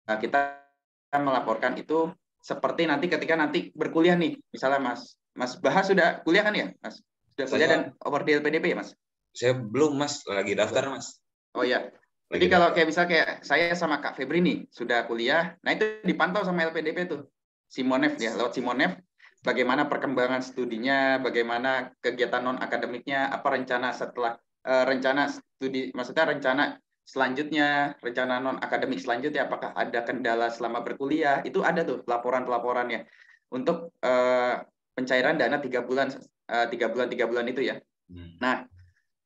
kita melaporkan itu seperti nanti ketika nanti berkuliah nih. Misalnya Mas Bahas sudah kuliah kan ya, Mas? Sudah kuliah dan awardee LPDP ya, Mas? Saya belum, Mas, lagi daftar, Mas. Oh ya. Jadi kalau kayak misalnya kayak saya sama Kak Febri nih sudah kuliah, nah itu dipantau sama LPDP tuh, Simonef ya, lewat Simonef, bagaimana perkembangan studinya, bagaimana kegiatan non akademiknya, apa rencana setelah rencana studi, maksudnya rencana selanjutnya, rencana non akademik selanjutnya, apakah ada kendala selama berkuliah, itu ada tuh laporan-laporannya untuk pencairan dana 3 bulan itu ya. Nah,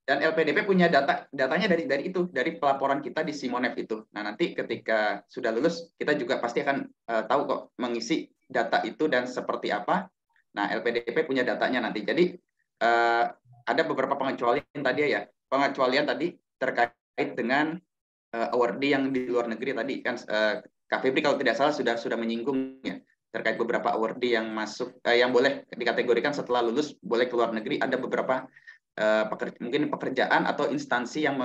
Dan LPDP punya datanya dari itu, dari pelaporan kita di Simonev itu. Nah, nanti ketika sudah lulus, kita juga pasti akan tahu kok mengisi data itu dan seperti apa. Nah, LPDP punya datanya nanti. Jadi ada beberapa pengecualian tadi ya. Pengecualian tadi terkait dengan awardee yang di luar negeri tadi kan Kak Febri kalau tidak salah sudah menyinggung ya terkait beberapa awardee yang masuk yang boleh dikategorikan setelah lulus boleh ke luar negeri. Ada beberapa mungkin pekerjaan atau instansi yang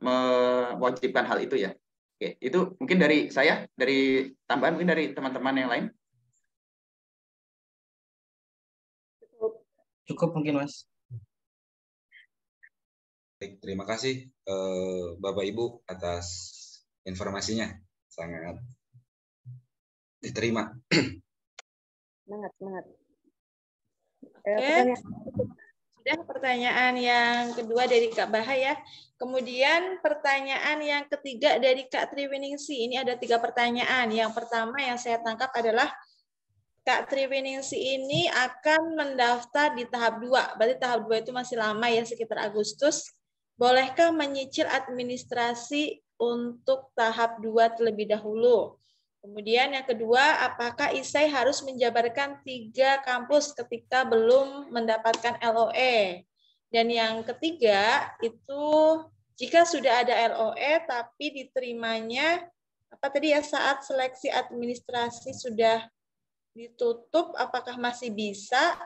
mewajibkan hal itu ya. Oke, itu mungkin dari saya, dari tambahan mungkin dari teman-teman yang lain. Cukup mungkin, Mas. Baik, terima kasih Bapak Ibu atas informasinya. Sangat diterima. Semangat. Sudah pertanyaan yang kedua dari Kak Bahaya. Kemudian pertanyaan yang ketiga dari Kak Triwiningsi. Ini ada 3 pertanyaan. Yang pertama yang saya tangkap adalah Kak Triwiningsi ini akan mendaftar di tahap 2. Berarti tahap 2 itu masih lama ya, sekitar Agustus. Bolehkah menyicil administrasi untuk tahap 2 terlebih dahulu? Kemudian yang kedua, apakah ISAI harus menjabarkan 3 kampus ketika belum mendapatkan LOE? Dan yang ketiga, itu jika sudah ada LOE tapi diterimanya saat seleksi administrasi sudah ditutup, apakah masih bisa?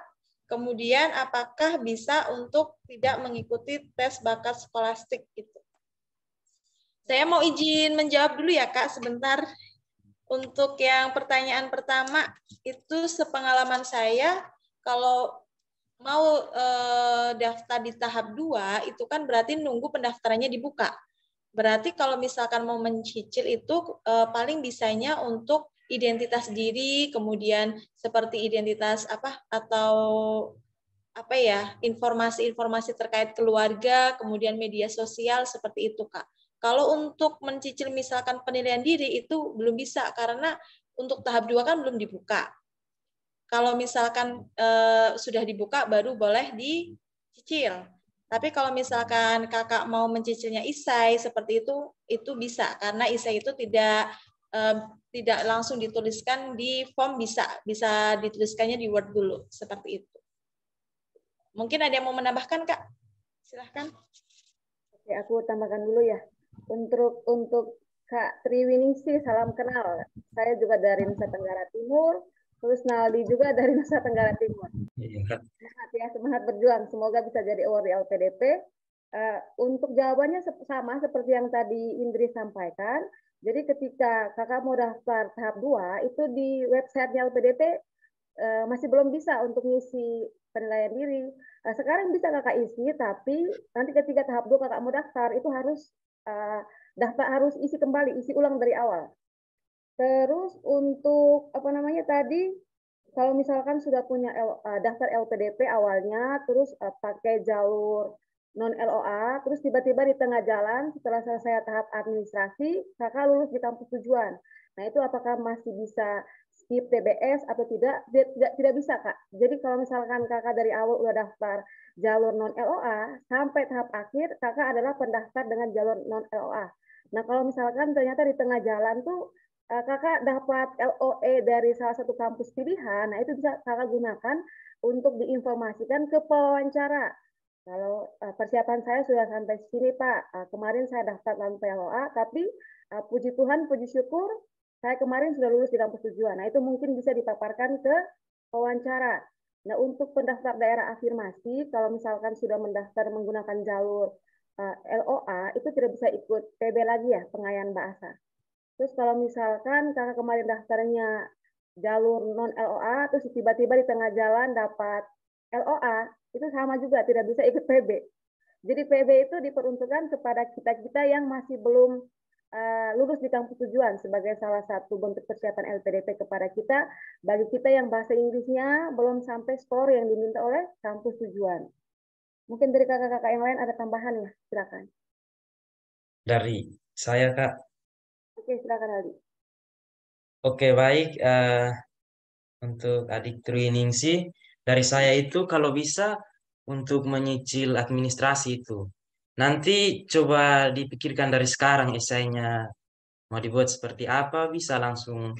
Kemudian apakah bisa untuk tidak mengikuti tes bakat skolastik itu? Saya mau izin menjawab dulu ya Kak sebentar. Untuk yang pertanyaan pertama, itu sepengalaman saya, kalau mau daftar di tahap 2, itu kan berarti nunggu pendaftarannya dibuka. Berarti kalau misalkan mau mencicil itu paling bisanya untuk identitas diri, kemudian seperti identitas informasi-informasi terkait keluarga, kemudian media sosial, seperti itu Kak. Kalau untuk mencicil misalkan penilaian diri itu belum bisa karena untuk tahap 2 kan belum dibuka. Kalau misalkan sudah dibuka baru boleh dicicil. Tapi kalau misalkan Kakak mau mencicilnya ISAI seperti itu bisa karena ISAI itu tidak langsung dituliskan di form, bisa dituliskannya di Word dulu seperti itu. Mungkin ada yang mau menambahkan Kak? Silahkan. Oke, aku tambahkan dulu ya. Untuk Kak Triwiningsi, salam kenal. Saya juga dari Nusa Tenggara Timur, terus Naldi juga dari Nusa Tenggara Timur. Semangat berjuang. Semoga bisa jadi award di LPDP. Untuk jawabannya sama seperti yang tadi Indri sampaikan. Jadi ketika kakak mau daftar tahap 2, itu di website-nya LPDP masih belum bisa untuk ngisi penilaian diri. Sekarang bisa kakak isi, tapi nanti ketika tahap 2 kakak mau daftar, itu harus harus isi kembali, isi ulang dari awal. Terus untuk tadi, kalau misalkan sudah punya daftar LPDP awalnya, terus pakai jalur non LOA, terus tiba-tiba di tengah jalan setelah selesai tahap administrasi, kakak lulus di kampus tujuan. Nah itu apakah masih bisa skip TBS atau tidak? Tidak bisa Kak. Jadi kalau misalkan kakak dari awal udah daftar jalur non LOA sampai tahap akhir, kakak adalah pendaftar dengan jalur non LOA. Nah kalau misalkan ternyata di tengah jalan tuh kakak dapat LOE dari salah satu kampus pilihan, nah itu bisa kakak gunakan untuk diinformasikan ke pewawancara. Kalau persiapan saya sudah sampai sini Pak, kemarin saya daftar tanpa LOA, tapi puji Tuhan, puji syukur, saya kemarin sudah lulus di kampus tujuan. Nah itu mungkin bisa dipaparkan ke pewawancara. Nah untuk pendaftar daerah afirmasi, kalau misalkan sudah mendaftar menggunakan jalur LOA, itu tidak bisa ikut PB lagi ya, pengayaan bahasa. Terus kalau misalkan kakak kemarin daftarnya jalur non LOA, terus tiba-tiba di tengah jalan dapat LOA, itu sama juga tidak bisa ikut PB. Jadi PB itu diperuntukkan kepada kita-kita yang masih belum lulus di kampus tujuan sebagai salah satu bentuk persiapan LPDP kepada kita, bagi kita yang bahasa Inggrisnya belum sampai skor yang diminta oleh kampus tujuan. Mungkin dari kakak-kakak yang lain ada tambahan ya, silakan. Dari saya Kak. Oke, silakan Aldi. Oke, baik. Untuk adik Triwiningsi, dari saya itu kalau bisa untuk menyicil administrasi itu. Nanti coba dipikirkan dari sekarang esainya mau dibuat seperti apa, bisa langsung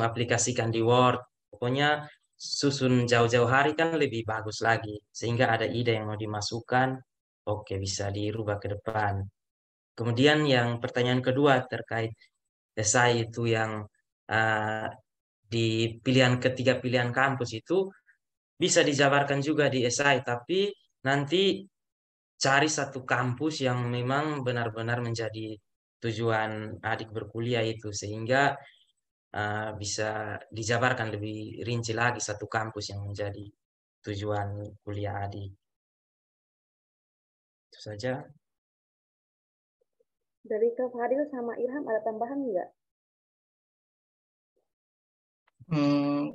aplikasikan di Word. Pokoknya susun jauh-jauh hari kan lebih bagus lagi. Sehingga ada ide yang mau dimasukkan, oke bisa dirubah ke depan. Kemudian yang pertanyaan kedua terkait esai itu yang uh, di ketiga pilihan kampus itu bisa dijabarkan juga di esai, tapi nanti cari satu kampus yang memang benar-benar menjadi tujuan adik berkuliah itu, sehingga bisa dijabarkan lebih rinci lagi satu kampus yang menjadi tujuan kuliah adik. Itu saja. Dari Kak Fadil sama Ilham ada tambahan nggak?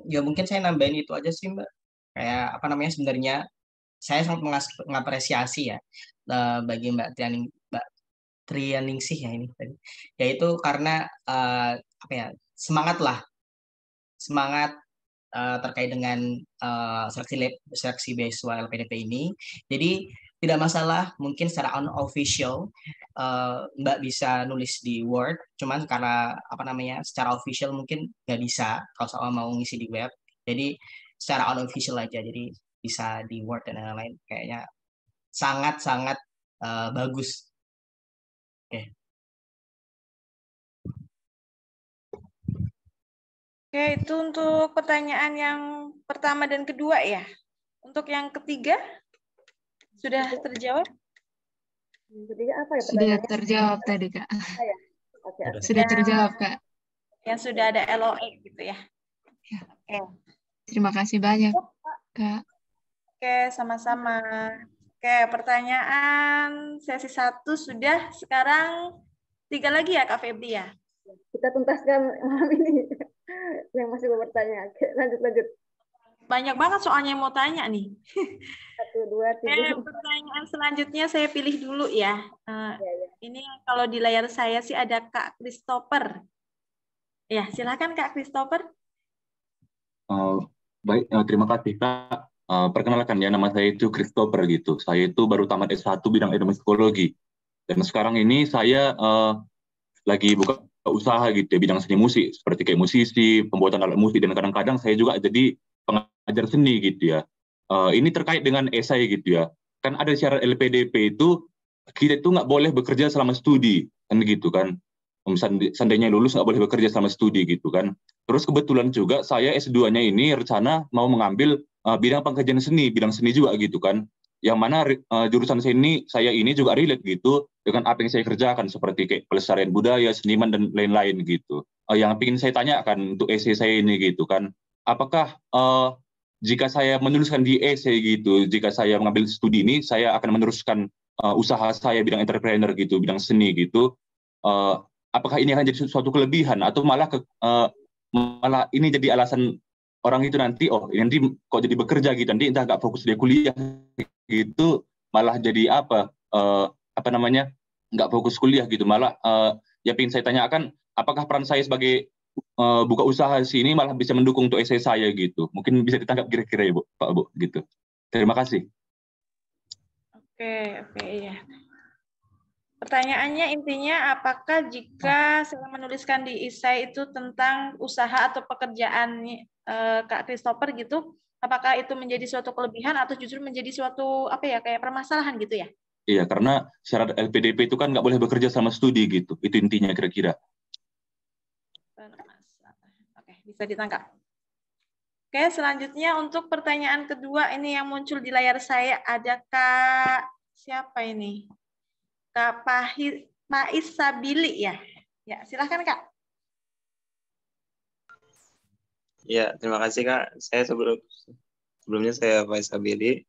Ya mungkin saya nambahin itu aja sih Mbak. Kayak apa namanya, sebenarnya saya sangat mengapresiasi ya bagi Mbak Trianingsih ya ini tadi. Yaitu karena apa ya, semangat terkait dengan seleksi beasiswa LPDP ini. Jadi tidak masalah mungkin secara unofficial Mbak bisa nulis di Word, cuman karena apa namanya secara official mungkin nggak bisa kalau soal mau ngisi di web. Jadi secara unofficial aja, jadi bisa di Word dan lain-lain. Kayaknya sangat-sangat bagus. Oke. Oke, itu untuk pertanyaan yang pertama dan kedua ya. Untuk yang ketiga, sudah terjawab? Ketiga apa ya Sudah pertanyaannya? terjawab tadi, Kak. Ya. Oke. Sudah terjawab, Kak. Yang sudah ada LOE gitu ya. Ya. Oke. Terima kasih banyak, Kak. Oke, sama-sama. Oke, pertanyaan sesi 1 sudah. Sekarang 3 lagi ya, Kak Febri ya? Kita tuntaskan malam ini. Yang masih mau bertanya. Oke, lanjut. Banyak banget soalnya yang mau tanya nih. 1, 2, 3. Pertanyaan selanjutnya saya pilih dulu ya. Ini kalau di layar saya sih ada Kak Christopher. Ya, silakan Kak Christopher. Baik, terima kasih Kak. Perkenalkan ya, nama saya itu Christopher gitu. Saya itu baru tamat S1 bidang ilmu psikologi. Dan sekarang ini saya lagi buka usaha gitu ya, bidang seni musik, seperti kayak musisi, pembuatan alat musik, dan kadang-kadang saya juga jadi pengajar seni gitu ya. Ini terkait dengan esai gitu ya. Kan ada syarat LPDP itu, kita itu nggak boleh bekerja selama studi, kan gitu kan. Seandainya lulus nggak boleh bekerja selama studi gitu kan. Terus kebetulan juga saya S2-nya ini rencana mau mengambil bidang pengkajian seni, bidang seni juga gitu kan. Yang mana jurusan saya ini juga relate gitu dengan apa yang saya kerjakan, seperti kayak pelestarian budaya, seniman, dan lain-lain gitu. Yang ingin saya tanyakan untuk essay saya ini gitu kan, apakah jika saya menuliskan di essay gitu, jika saya mengambil studi ini, saya akan meneruskan usaha saya bidang entrepreneur gitu, bidang seni gitu, apakah ini akan jadi suatu kelebihan atau malah ini jadi alasan orang itu nanti, nanti kok jadi bekerja gitu, nanti entah nggak fokus dia kuliah gitu, malah jadi nggak fokus kuliah gitu, malah ya ingin saya tanyakan, apakah peran saya sebagai buka usaha sini malah bisa mendukung untuk essay saya gitu, mungkin bisa ditangkap kira-kira ya Pak Bu gitu. Terima kasih. Oke ya. Pertanyaannya intinya, apakah jika saya menuliskan di esai itu tentang usaha atau pekerjaan Kak Christopher gitu, apakah itu menjadi suatu kelebihan atau justru menjadi suatu kayak permasalahan gitu ya? Iya, karena syarat LPDP itu kan nggak boleh bekerja sama studi gitu, itu intinya kira-kira. Oke, bisa ditangkap. Oke, selanjutnya untuk pertanyaan kedua ini yang muncul di layar saya, ada Kak siapa ini? Kak Pais Sabili ya. Ya, silakan Kak. Ya, terima kasih Kak. Saya sebelumnya saya Pais Sabili.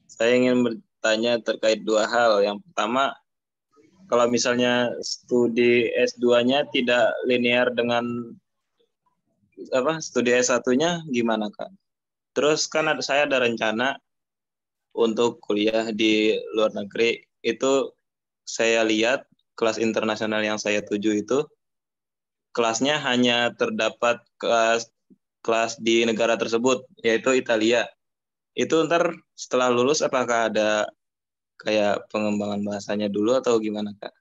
Saya ingin bertanya terkait dua hal. Yang pertama, kalau misalnya studi S2-nya tidak linear dengan studi S1-nya gimana Kak? Terus kan saya ada rencana untuk kuliah di luar negeri. Itu saya lihat kelas internasional yang saya tuju itu kelasnya hanya terdapat kelas di negara tersebut, yaitu Italia. itu ntar setelah lulus apakah ada kayak pengembangan bahasanya dulu atau gimana Kak?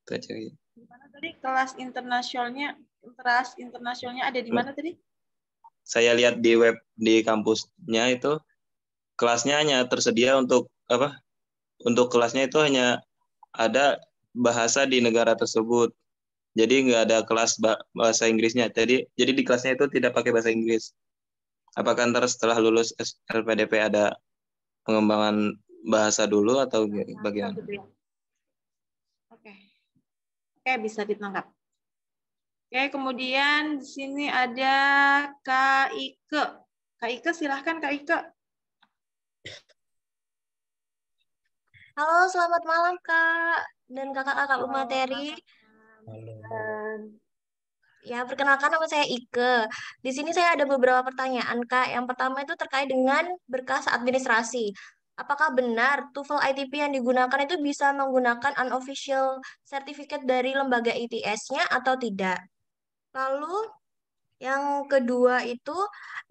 Itu aja. Gimana tadi kelas internasionalnya ada di mana tadi? Saya lihat di web di kampusnya itu kelasnya hanya tersedia untuk apa? Untuk kelasnya itu hanya ada bahasa di negara tersebut. Jadi nggak ada kelas bahasa Inggrisnya. Jadi di kelasnya itu tidak pakai bahasa Inggris. Apakah ntar setelah lulus LPDP ada pengembangan bahasa dulu atau bagaimana? Oke. Oke, bisa ditangkap. Oke, kemudian di sini ada Kak Ike. Kak Ike, silahkan Kak Ike. Halo, selamat malam Kak dan kakak-kakak pemateri. Ya, perkenalkan nama saya Ike. Di sini saya ada beberapa pertanyaan Kak. Yang pertama itu terkait dengan berkas administrasi. Apakah benar TOEFL ITP yang digunakan itu bisa menggunakan unofficial certificate dari lembaga ITS-nya atau tidak? Lalu yang kedua itu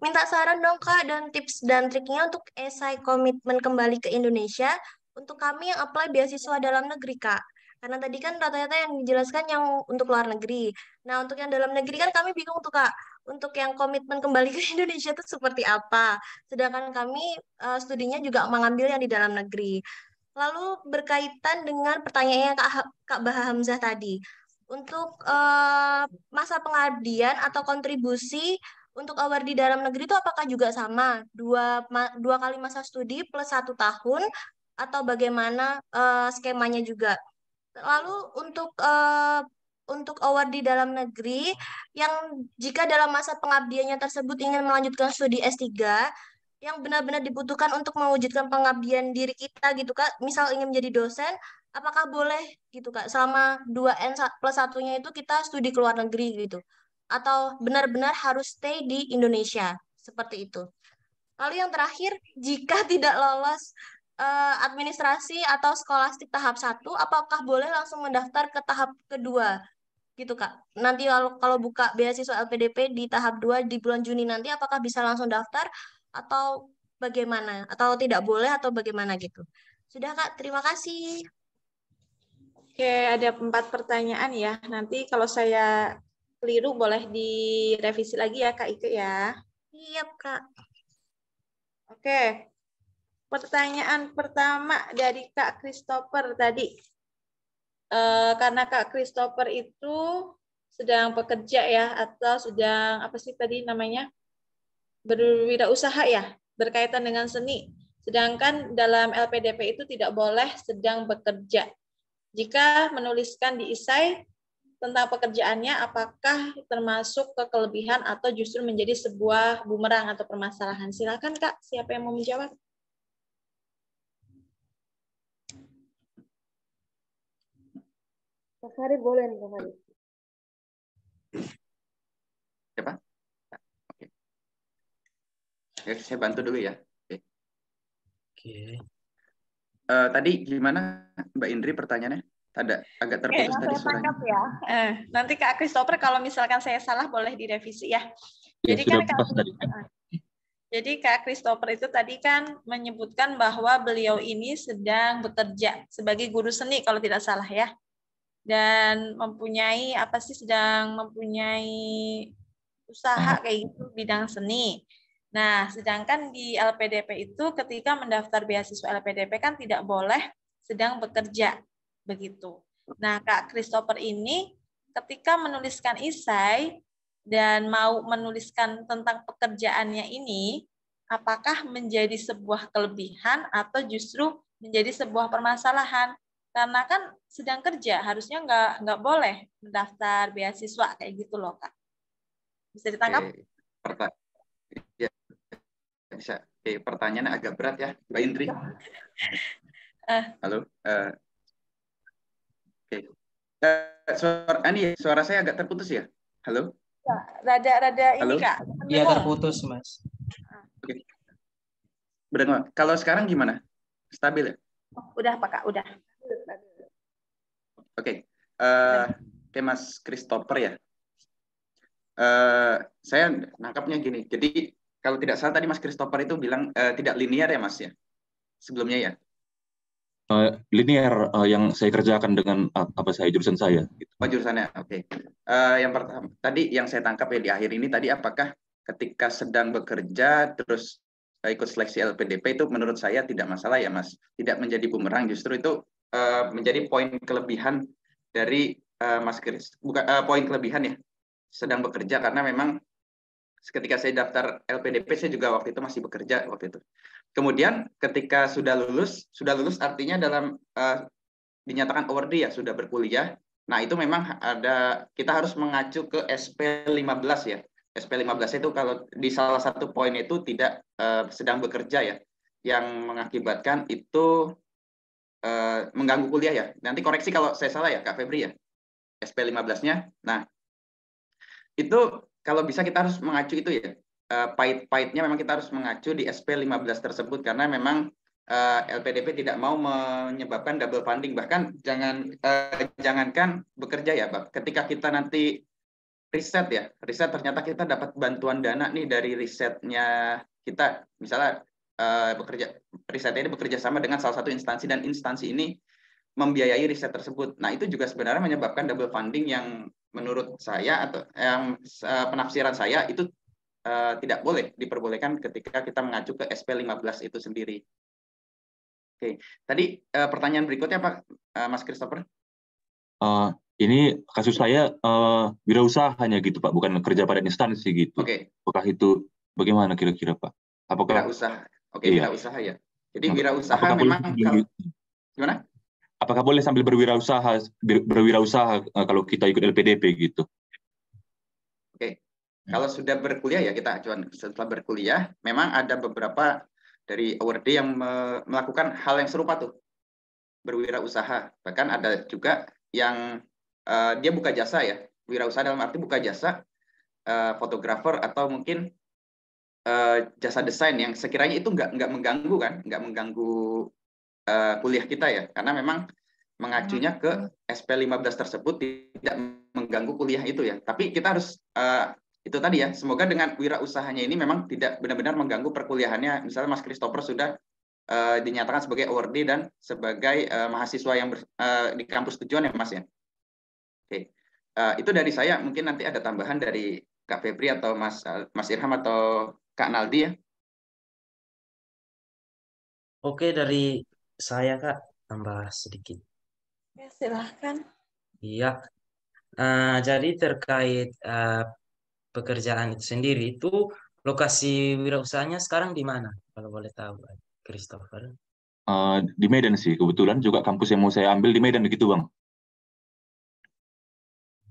minta saran dong Kak dan tips dan triknya untuk esai komitmen kembali ke Indonesia untuk kami yang apply beasiswa dalam negeri Kak. Karena tadi kan rata-rata yang dijelaskan yang untuk luar negeri. Nah, untuk yang dalam negeri kan kami bingung tuh Kak. Untuk yang komitmen kembali ke Indonesia itu seperti apa? Sedangkan kami studinya juga mengambil yang di dalam negeri. Lalu berkaitan dengan pertanyaannya Kak Baha Hamzah tadi. Untuk masa pengabdian atau kontribusi untuk award di dalam negeri itu apakah juga sama? Dua kali masa studi plus 1 tahun atau bagaimana skemanya juga? Lalu untuk award di dalam negeri yang jika dalam masa pengabdiannya tersebut ingin melanjutkan studi S3 yang benar-benar dibutuhkan untuk mewujudkan pengabdian diri kita gitu Kak, misal ingin menjadi dosen, apakah boleh gitu Kak, selama 2N plus satunya itu kita studi ke luar negeri gitu? Atau benar-benar harus stay di Indonesia, seperti itu. Lalu yang terakhir, jika tidak lolos administrasi atau skolastik tahap 1, apakah boleh langsung mendaftar ke tahap kedua? Gitu Kak. Nanti kalau buka beasiswa LPDP di tahap 2 di bulan Juni nanti, apakah bisa langsung daftar atau bagaimana? Atau tidak boleh atau bagaimana gitu? Sudah Kak, terima kasih. Oke, ada 4 pertanyaan ya. Nanti kalau saya keliru boleh direvisi lagi ya Kak Ike ya. Iya Kak. Oke, pertanyaan pertama dari Kak Christopher tadi. Karena Kak Christopher itu sedang bekerja ya, atau sedang apa sih tadi namanya? Berwirausaha ya, berkaitan dengan seni. Sedangkan dalam LPDP itu tidak boleh sedang bekerja. Jika menuliskan di esai tentang pekerjaannya, apakah termasuk kekelebihan atau justru menjadi sebuah bumerang atau permasalahan? Silakan Kak, siapa yang mau menjawab? Mas Farid boleh nih, Mas Farid. Siapa? Oke. Oke, saya bantu dulu ya. Oke. Tadi gimana Mbak Indri pertanyaannya? Ada agak terputus tadi suaranya. Ya. Nanti Kak Christopher kalau misalkan saya salah boleh direvisi ya. Ya, Jadi sudah kan pas tadi. Jadi Kak Christopher itu tadi kan menyebutkan bahwa beliau ini sedang bekerja sebagai guru seni kalau tidak salah ya. Dan mempunyai sedang mempunyai usaha kayak gitu bidang seni. Nah, sedangkan di LPDP itu ketika mendaftar beasiswa LPDP kan tidak boleh sedang bekerja begitu. Nah, Kak Christopher ini ketika menuliskan esai dan mau menuliskan tentang pekerjaannya ini, apakah menjadi sebuah kelebihan atau justru menjadi sebuah permasalahan? Karena kan sedang kerja, harusnya nggak boleh mendaftar beasiswa kayak gitu loh, Kak. Bisa ditangkap? Ya, bisa. Pertanyaannya agak berat ya, Mbak Indri. Halo. Suara saya agak terputus ya? Halo? Ya, rada ini Kak. Iya terputus Mas. Oke. Kalau sekarang gimana? Stabil ya? Udah Pak Kak, udah. Oke. Mas Christopher ya. Saya nangkapnya gini. Jadi kalau tidak salah tadi Mas Christopher itu bilang tidak linear ya Mas ya, sebelumnya ya. Linear yang saya kerjakan dengan jurusan saya. Gitu. Oh jurusannya, oke. Yang pertama tadi yang saya tangkap ya di akhir ini tadi, apakah ketika sedang bekerja terus ikut seleksi LPDP itu menurut saya tidak masalah ya Mas, tidak menjadi bumerang, justru itu menjadi poin kelebihan dari Mas Chris, bukan poin kelebihan ya sedang bekerja, karena memang ketika saya daftar LPDP saya juga waktu itu masih bekerja waktu itu. Kemudian ketika sudah lulus artinya dalam dinyatakan awardee ya, sudah berkuliah. Nah, itu memang kita harus mengacu ke SP15 ya. SP15 itu kalau di salah satu poin itu tidak sedang bekerja ya, yang mengakibatkan itu mengganggu kuliah ya. Nanti koreksi kalau saya salah ya Kak Febri ya. SP15-nya. Nah, itu kalau bisa kita harus mengacu itu ya. Pahit-pahitnya memang kita harus mengacu di SP15 tersebut, karena memang LPDP tidak mau menyebabkan double funding. Bahkan jangankan bekerja ya, ketika kita nanti riset ternyata kita dapat bantuan dana nih dari risetnya kita, misalnya risetnya ini bekerja sama dengan salah satu instansi dan instansi ini membiayai riset tersebut. Nah, itu juga sebenarnya menyebabkan double funding yang menurut saya atau yang penafsiran saya itu tidak boleh diperbolehkan ketika kita mengacu ke SP15 itu sendiri. Oke, tadi pertanyaan berikutnya Pak Mas Christopher. Ini kasus saya wirausaha gitu Pak, bukan kerja pada instansi gitu. Oke. Apakah itu bagaimana kira-kira Pak? Apakah wirausaha? Oke, iya. Wirausaha ya. Jadi wirausaha apakah memang gimana? Apakah boleh sambil berwirausaha kalau kita ikut LPDP gitu? Oke. Kalau sudah berkuliah ya kita acuan. Setelah berkuliah, memang ada beberapa dari awardee yang melakukan hal yang serupa tuh, berwirausaha. Bahkan ada juga yang dia buka jasa ya, wirausaha dalam arti buka jasa, fotografer atau mungkin jasa desain yang sekiranya itu nggak mengganggu kan, nggak mengganggu kuliah kita ya, karena memang mengacunya ke SP15 tersebut tidak mengganggu kuliah itu ya. Tapi kita harus itu tadi ya, semoga dengan wirausahanya ini memang tidak benar-benar mengganggu perkuliahannya. Misalnya Mas Christopher sudah dinyatakan sebagai awardee dan sebagai mahasiswa yang di kampus tujuan ya Mas ya. Oke, itu dari saya. Mungkin nanti ada tambahan dari Kak Febri atau Mas Irham atau Kak Naldi ya. Oke, dari saya Kak, tambah sedikit. Ya, silahkan. Iya, jadi terkait pekerjaan itu sendiri, itu lokasi wirausahanya sekarang di mana? Kalau boleh tahu, Christopher. Di Medan sih, kebetulan juga kampus yang mau saya ambil di Medan begitu Bang.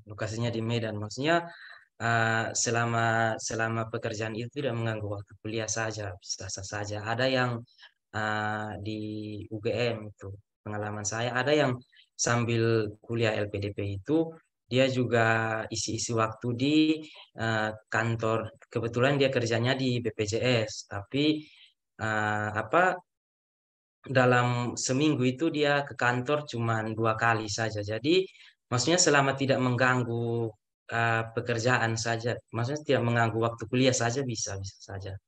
Lokasinya di Medan, maksudnya selama pekerjaan itu tidak mengganggu waktu kuliah saja, bisa saja. Ada yang di UGM itu pengalaman saya, ada yang sambil kuliah LPDP itu dia juga isi-isi waktu di kantor. Kebetulan dia kerjanya di BPJS, tapi dalam seminggu itu dia ke kantor cuma 2 kali saja. Jadi maksudnya selama tidak mengganggu pekerjaan saja, maksudnya tidak mengganggu waktu kuliah saja, bisa saja.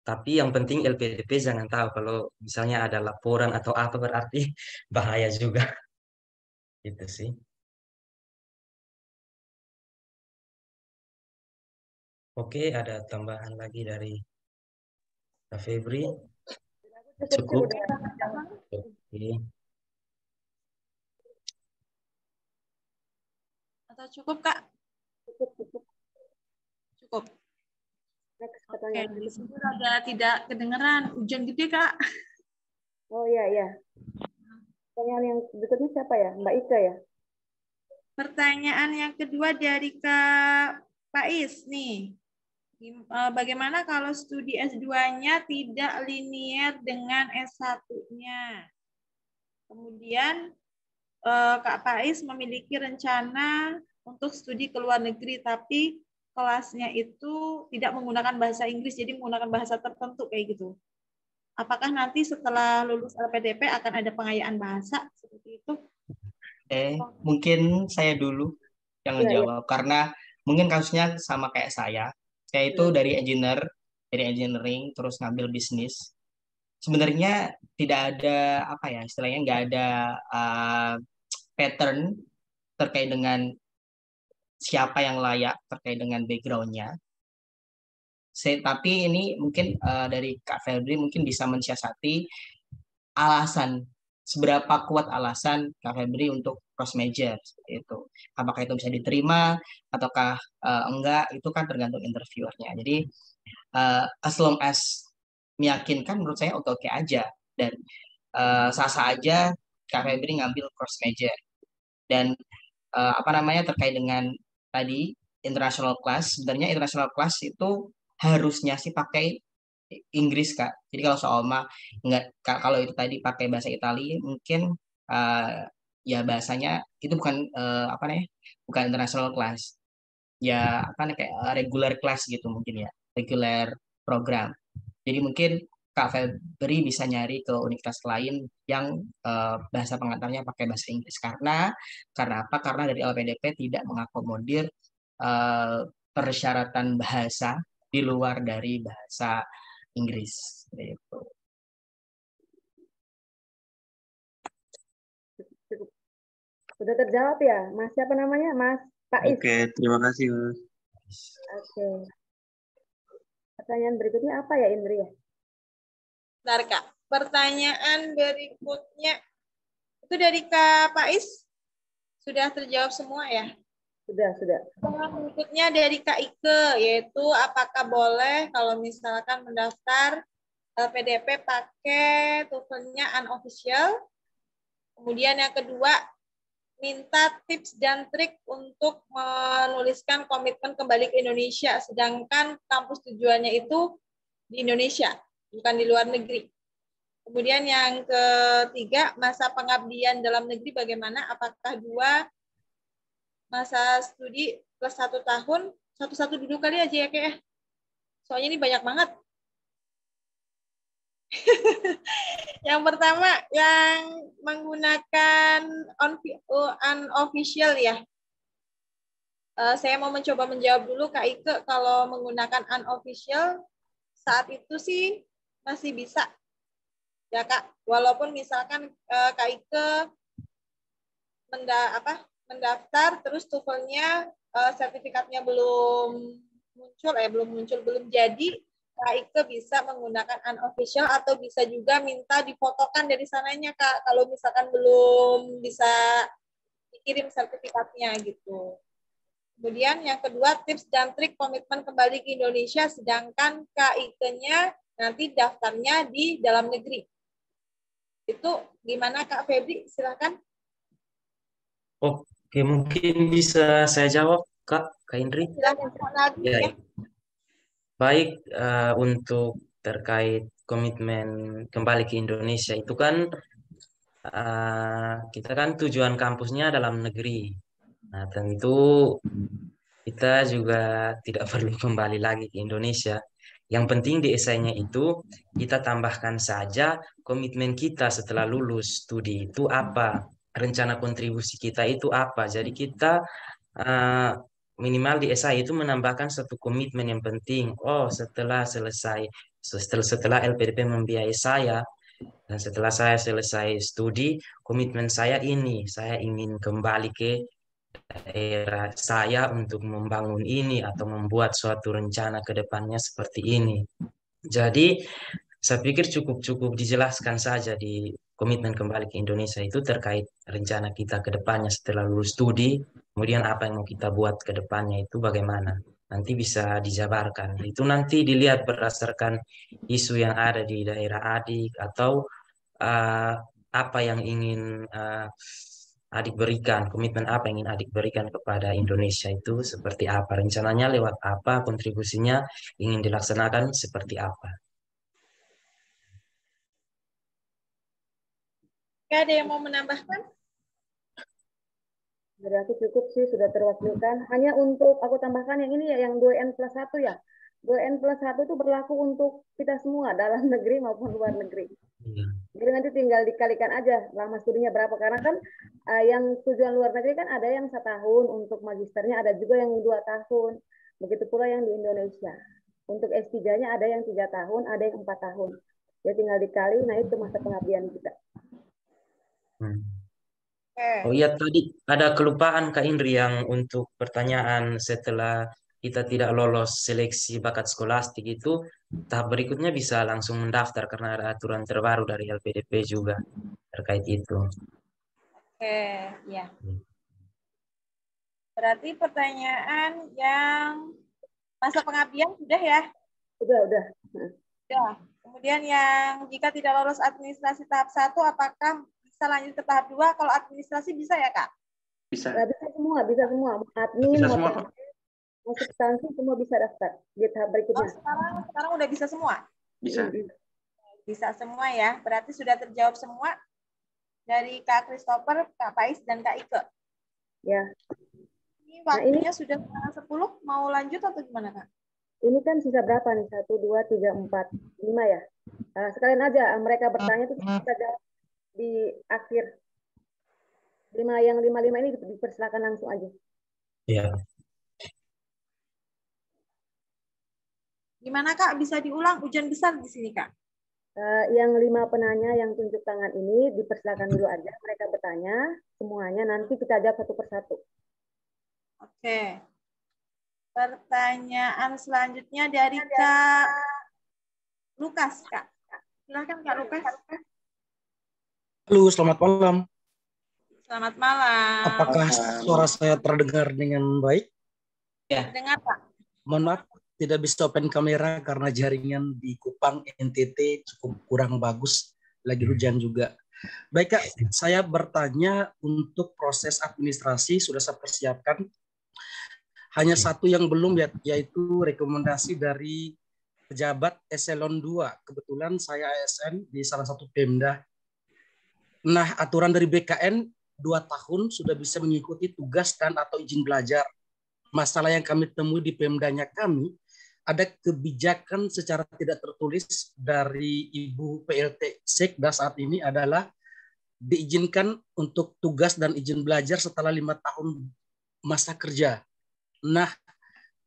Tapi yang penting LPDP jangan tahu kalau misalnya ada laporan atau apa, berarti bahaya juga. Itu sih. Oke, ada tambahan lagi dari Kak Febri? Cukup? Oke. Atau cukup Kak? Cukup. Oke, di sini ada tidak kedengeran. Hujan gede Kak. Oh iya. Pertanyaan yang berikutnya siapa ya? Mbak Ika ya? Pertanyaan yang kedua dari Kak Pais nih. Bagaimana kalau studi S2-nya tidak linear dengan S1-nya? Kemudian Kak Pais memiliki rencana untuk studi ke luar negeri, tapi kelasnya itu tidak menggunakan bahasa Inggris, jadi menggunakan bahasa tertentu kayak gitu. Apakah nanti setelah lulus LPDP akan ada pengayaan bahasa seperti itu? Mungkin saya dulu yang menjawab, karena mungkin kasusnya sama kayak saya. Saya itu dari engineering terus ngambil bisnis. Sebenarnya tidak ada apa ya istilahnya nggak ada pattern terkait dengan siapa yang layak terkait dengan backgroundnya. Tapi ini mungkin dari Kak Febri mungkin bisa mensiasati alasan seberapa kuat alasan Kak Febri untuk cross major seperti itu. Apakah itu bisa diterima ataukah enggak itu kan tergantung interviewernya. Jadi as long as meyakinkan menurut saya oke-oke aja dan sah-sah aja Kak Febri ngambil cross major. Dan apa namanya terkait dengan tadi international class, sebenarnya international class itu harusnya sih pakai Inggris Kak. Jadi kalau soal nggak kalau itu tadi pakai bahasa Italia mungkin ya bahasanya itu bukan apa namanya bukan international class. Ya apa namanya kayak regular class gitu mungkin ya, regular program. Jadi mungkin Kak Febri bisa nyari ke universitas lain yang bahasa pengantarnya pakai bahasa Inggris karena apa? Karena dari LPDP tidak mengakomodir persyaratan bahasa di luar dari bahasa Inggris. Gitu. Sudah terjawab ya, Mas siapa namanya? Mas Faiz. Oke, terima kasih Mas. Oke. Pertanyaan berikutnya apa ya Indri ya? Bentar Kak, pertanyaan berikutnya itu dari Kak Faiz sudah terjawab semua ya? Sudah. Berikutnya dari Kak Ike, yaitu apakah boleh kalau misalkan mendaftar LPDP pakai TOEFL-nya unofficial? Kemudian yang kedua, minta tips dan trik untuk menuliskan komitmen kembali ke Indonesia, sedangkan kampus tujuannya itu di Indonesia, bukan di luar negeri. Kemudian yang ketiga, masa pengabdian dalam negeri bagaimana? Apakah 2 masa studi plus 1 tahun, satu-satu dulu kali aja ya kayak. Soalnya ini banyak banget. Yang pertama yang menggunakan unofficial ya. Saya mau mencoba menjawab dulu Kak Ike, kalau menggunakan unofficial saat itu sih masih bisa. Ya Kak, walaupun misalkan Kak Ike mendaftar terus TOEFL-nya sertifikatnya belum jadi, Kak Ike bisa menggunakan unofficial atau bisa juga minta difotokan dari sananya Kak, kalau misalkan belum bisa dikirim sertifikatnya gitu. Kemudian yang kedua, tips dan trik komitmen kembali ke Indonesia, sedangkan Kak Ike-nya nanti daftarnya di dalam negeri. Itu gimana Kak Febri? Silakan. Oke, mungkin bisa saya jawab, Kak Indri. Silakan Kak Nadi, ya. Baik, untuk terkait komitmen kembali ke Indonesia itu kan kita kan tujuan kampusnya dalam negeri. Nah, tentu kita juga tidak perlu kembali lagi ke Indonesia. Yang penting di esainya itu kita tambahkan saja komitmen kita setelah lulus studi itu apa, rencana kontribusi kita itu apa. Jadi kita minimal di esai itu menambahkan satu komitmen yang penting. Oh, setelah LPDP membiayai saya dan setelah saya selesai studi, komitmen saya ini, saya ingin kembali ke daerah saya untuk membangun ini atau membuat suatu rencana ke depannya seperti ini. Jadi, saya pikir cukup dijelaskan saja di komitmen kembali ke Indonesia itu terkait rencana kita ke depannya setelah lulus studi, kemudian apa yang mau kita buat ke depannya itu bagaimana. Nanti bisa dijabarkan. Itu nanti dilihat berdasarkan isu yang ada di daerah adik atau apa yang ingin adik berikan, komitmen apa yang ingin adik berikan kepada Indonesia itu seperti apa, rencananya lewat apa, kontribusinya ingin dilaksanakan seperti apa. Gak ada yang mau menambahkan? Berarti cukup sih, sudah terwakilkan. Hanya untuk aku tambahkan yang ini ya, yang 2N+1 ya. 2N+1 itu berlaku untuk kita semua, dalam negeri maupun luar negeri. Jadi nanti tinggal dikalikan aja lama studinya berapa. Karena kan yang tujuan luar negeri kan ada yang 1 tahun, untuk magisternya ada juga yang 2 tahun. Begitu pula yang di Indonesia. Untuk S3-nya ada yang 3 tahun, ada yang 4 tahun. Ya tinggal dikali, nah itu masa pengabdian kita. Oh iya, tadi ada kelupaan Kak Indri yang untuk pertanyaan setelah kita tidak lolos seleksi bakat skolastik itu, tahap berikutnya bisa langsung mendaftar karena ada aturan terbaru dari LPDP juga terkait itu. Oke, ya. Berarti pertanyaan yang masa pengabdian sudah ya? Udah. Ya. Kemudian yang jika tidak lolos administrasi tahap 1, apakah bisa lanjut ke tahap 2? Kalau administrasi bisa ya, Kak? Bisa. Bisa semua. Admin, Bisa semua kok. mau substansi semua bisa daftar di tahap berikutnya. Sekarang udah bisa semua? Bisa. Bisa semua ya. Berarti sudah terjawab semua dari Kak Christopher, Kak Pais, dan Kak Ike. Ya. Ini waktunya sudah 10, mau lanjut atau gimana, Kak? Ini kan sisa berapa nih? 1, 2, 3, 4, 5 ya? Sekalian aja mereka bertanya itu kita jawab di akhir. 5 ini dipersilakan langsung aja. Iya. Gimana Kak? Bisa diulang? Hujan besar di sini Kak. Yang 5 penanya yang tunjuk tangan ini dipersilakan dulu aja. Mereka bertanya semuanya. Nanti kita jawab satu persatu. Oke. Pertanyaan selanjutnya dari Kak Lukas, Kak. Silakan Kak Lukas. Halo, selamat malam. Selamat malam. Apakah suara saya terdengar dengan baik? Ya. Dengar, Pak. Mohon maaf, tidak bisa open kamera karena jaringan di Kupang, NTT cukup kurang bagus. Lagi hujan juga. Baik Kak, saya bertanya untuk proses administrasi sudah saya persiapkan. Hanya satu yang belum, yaitu rekomendasi dari pejabat eselon 2. Kebetulan saya ASN di salah satu Pemda. Nah, aturan dari BKN 2 tahun sudah bisa mengikuti tugas dan atau izin belajar. Masalah yang kami temui di Pemdanya kami, ada kebijakan secara tidak tertulis dari Ibu PLT Sekda saat ini adalah diizinkan untuk tugas dan izin belajar setelah 5 tahun masa kerja. Nah,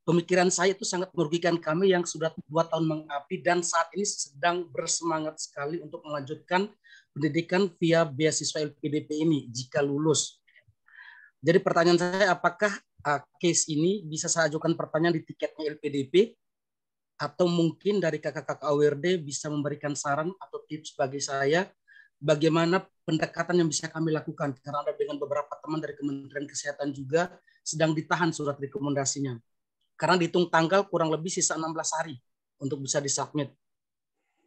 pemikiran saya itu sangat merugikan kami yang sudah 2 tahun mengabdi dan saat ini sedang bersemangat sekali untuk melanjutkan pendidikan via beasiswa LPDP ini jika lulus. Jadi pertanyaan saya, apakah case ini bisa saya ajukan pertanyaan di tiketnya LPDP atau mungkin dari kakak-kakak AWRD bisa memberikan saran atau tips bagi saya bagaimana pendekatan yang bisa kami lakukan, karena ada dengan beberapa teman dari Kementerian Kesehatan juga sedang ditahan surat rekomendasinya. Karena dihitung tanggal kurang lebih sisa 16 hari untuk bisa disubmit.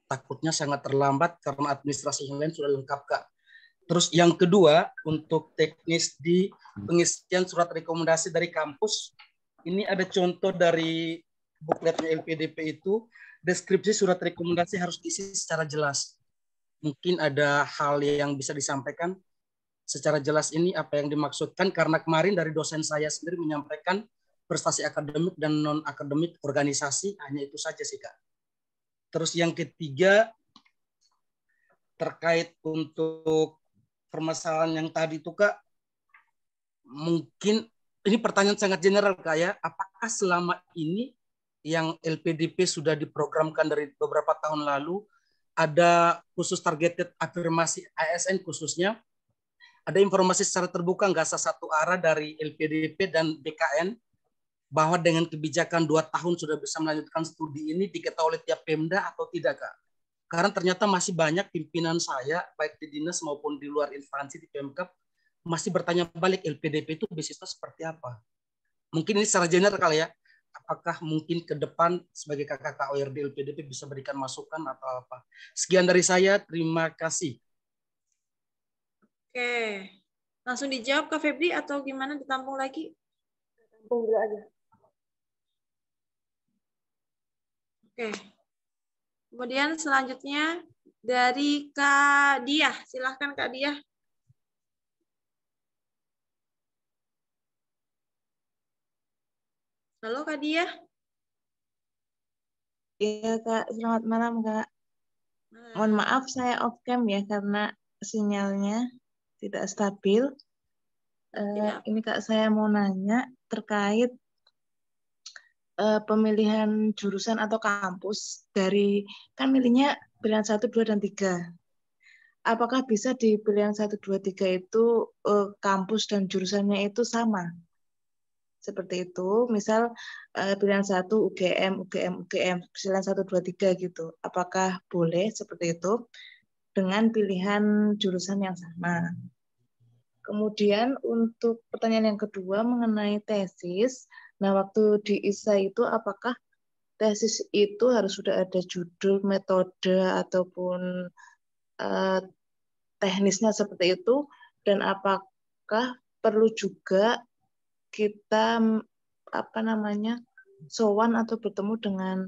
Takutnya sangat terlambat karena administrasi yang lain sudah lengkap, Kak. Terus yang kedua, untuk teknis di pengisian surat rekomendasi dari kampus, ini ada contoh dari bukletnya LPDP itu, deskripsi surat rekomendasi harus diisi secara jelas. Mungkin ada hal yang bisa disampaikan secara jelas ini apa yang dimaksudkan, karena kemarin dari dosen saya sendiri menyampaikan prestasi akademik dan non-akademik organisasi, hanya itu saja sih Kak. Terus yang ketiga, terkait untuk permasalahan yang tadi itu Kak, mungkin ini pertanyaan sangat general Kak ya, apakah selama ini yang LPDP sudah diprogramkan dari beberapa tahun lalu, ada khusus targeted afirmasi ASN khususnya, ada informasi secara terbuka nggak satu arah dari LPDP dan BKN bahwa dengan kebijakan 2 tahun sudah bisa melanjutkan studi ini diketahui oleh tiap Pemda atau tidak Kak? Karena ternyata masih banyak pimpinan saya baik di dinas maupun di luar instansi di Pemkab masih bertanya balik LPDP itu beasiswa seperti apa? Mungkin ini secara general kali ya. Apakah mungkin ke depan sebagai kakak AWRD LPDP bisa berikan masukan atau apa? Sekian dari saya, terima kasih. Oke, langsung dijawab Kak Febri atau gimana, ditampung lagi? Tampung dulu aja. Oke. Kemudian selanjutnya dari Kak Diah. Silahkan Kak Diah. Halo Kak Diah. Iya Kak, selamat malam Kak. Mohon maaf saya off cam ya karena sinyalnya tidak stabil. Ini Kak, saya mau nanya terkait pemilihan jurusan atau kampus dari, kan milihnya pilihan 1, 2, dan 3. Apakah bisa di pilihan 1, 2, 3 itu kampus dan jurusannya itu sama? Seperti itu, misal pilihan 1 UGM, pilihan 1, 2, 3 gitu. Apakah boleh seperti itu dengan pilihan jurusan yang sama? Kemudian untuk pertanyaan yang kedua mengenai tesis, nah waktu di ISA itu apakah tesis itu harus sudah ada judul, metode, ataupun teknisnya seperti itu, dan apakah perlu juga kita sowan atau bertemu dengan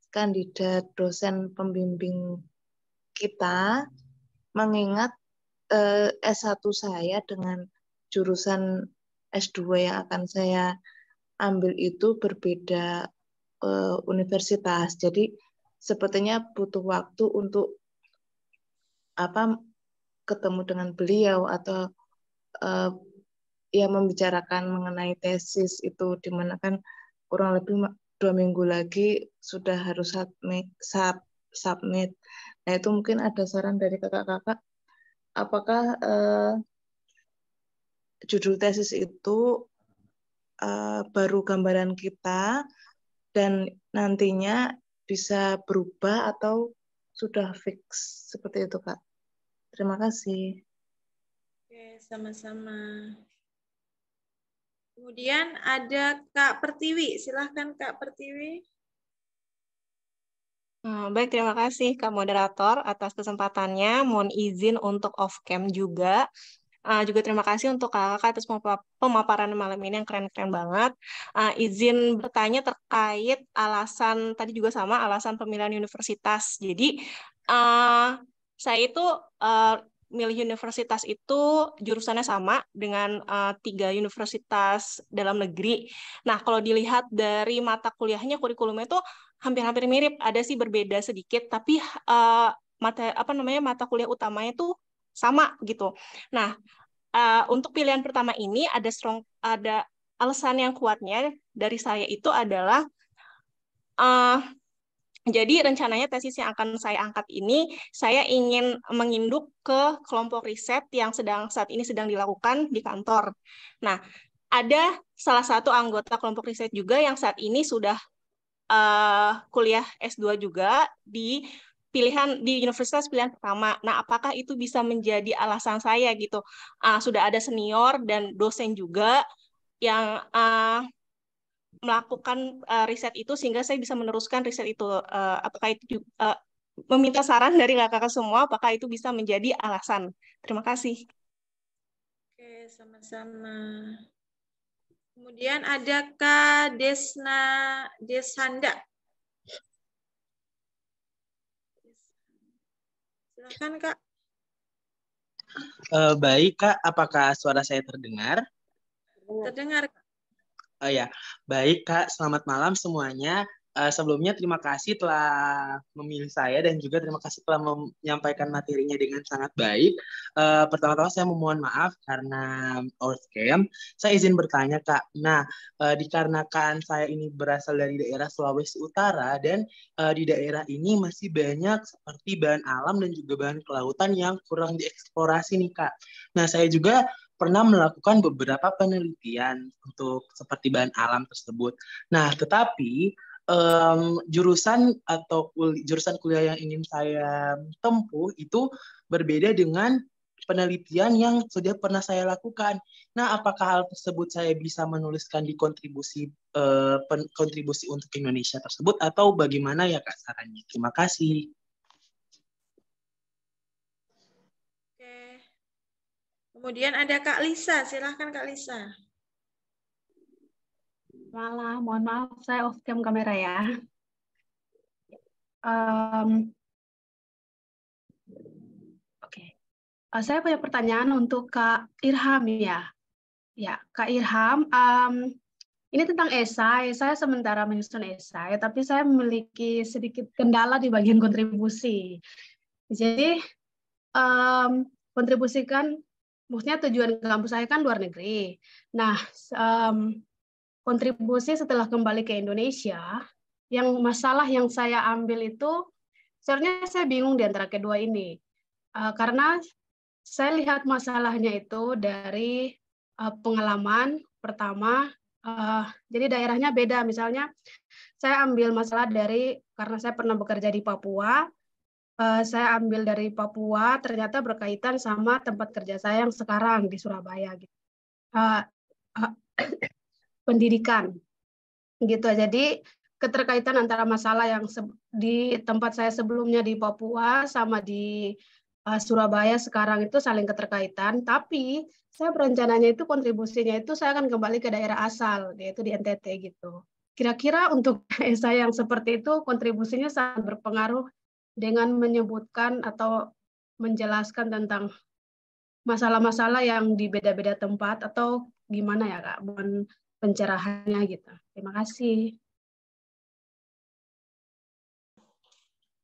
kandidat dosen pembimbing kita, mengingat S1 saya dengan jurusan S2 yang akan saya ambil itu berbeda universitas. Jadi sepertinya butuh waktu untuk ketemu dengan beliau atau ya membicarakan mengenai tesis itu, dimana kan kurang lebih 2 minggu lagi sudah harus submit. Nah itu mungkin ada saran dari kakak-kakak, apakah judul tesis itu baru gambaran kita dan nantinya bisa berubah atau sudah fix seperti itu, Kak? Terima kasih. Oke, sama-sama. Kemudian ada Kak Pertiwi. Silahkan Kak Pertiwi. Baik, terima kasih Kak Moderator atas kesempatannya. Mohon izin untuk off-cam juga. Juga terima kasih untuk kakak atas pemaparan malam ini yang keren-keren banget. Izin bertanya terkait alasan, tadi juga sama, alasan pemilihan universitas. Jadi, saya itu milih universitas itu jurusannya sama dengan 3 universitas dalam negeri. Nah, kalau dilihat dari mata kuliahnya, kurikulumnya itu hampir-hampir mirip, ada sih berbeda sedikit, tapi mata kuliah utamanya itu sama gitu. Nah, untuk pilihan pertama ini ada alasan yang kuatnya dari saya itu adalah jadi rencananya tesis yang akan saya angkat ini, saya ingin menginduk ke kelompok riset yang saat ini sedang dilakukan di kantor. Nah, ada salah satu anggota kelompok riset juga yang saat ini sudah kuliah S2 juga di universitas pilihan pertama. Nah, apakah itu bisa menjadi alasan saya gitu? Sudah ada senior dan dosen juga yang melakukan riset itu sehingga saya bisa meneruskan riset itu. Apakah itu meminta saran dari kakak semua, apakah itu bisa menjadi alasan? Terima kasih. Oke, sama-sama. Kemudian ada Kak Desanda. Silakan Kak. Baik Kak, apakah suara saya terdengar? Terdengar Kak. Oh ya, baik Kak, selamat malam semuanya. Sebelumnya terima kasih telah memilih saya dan juga terima kasih telah menyampaikan materinya dengan sangat baik. Pertama-tama saya memohon maaf karena off-cam. Saya izin bertanya Kak. Nah, dikarenakan saya ini berasal dari daerah Sulawesi Utara dan di daerah ini masih banyak seperti bahan alam dan juga bahan kelautan yang kurang dieksplorasi nih Kak. Nah, saya juga pernah melakukan beberapa penelitian untuk seperti bahan alam tersebut. Nah, tetapi jurusan kuliah yang ingin saya tempuh itu berbeda dengan penelitian yang sudah pernah saya lakukan. Nah, apakah hal tersebut saya bisa menuliskan di kontribusi untuk Indonesia tersebut atau bagaimana ya Kak sarannya? Terima kasih. Kemudian ada Kak Lisa, silahkan Kak Lisa. Malah, mohon maaf saya off cam kamera ya. Oke. Saya punya pertanyaan untuk Kak Irham ya. Ya, Kak Irham, ini tentang esai. Saya sementara menyusun esai, tapi saya memiliki sedikit kendala di bagian kontribusi. Jadi kontribusikan, maksudnya tujuan kampus saya kan luar negeri. Nah, kontribusi setelah kembali ke Indonesia, yang masalah yang saya ambil itu, sebenarnya saya bingung di antara kedua ini. Karena saya lihat masalahnya itu dari pengalaman pertama, jadi daerahnya beda. Misalnya, saya ambil masalah dari, karena saya pernah bekerja di Papua, saya ambil dari Papua, ternyata berkaitan sama tempat kerja saya yang sekarang di Surabaya. Gitu. Pendidikan. Gitu. Jadi keterkaitan antara masalah yang di tempat saya sebelumnya di Papua sama di Surabaya sekarang itu saling keterkaitan, tapi saya berencananya itu kontribusinya itu saya akan kembali ke daerah asal, yaitu di NTT gitu. Kira-kira untuk saya yang seperti itu kontribusinya sangat berpengaruh dengan menyebutkan atau menjelaskan tentang masalah-masalah yang di beda-beda tempat, atau gimana ya Kak, mohon pencerahannya gitu. Terima kasih.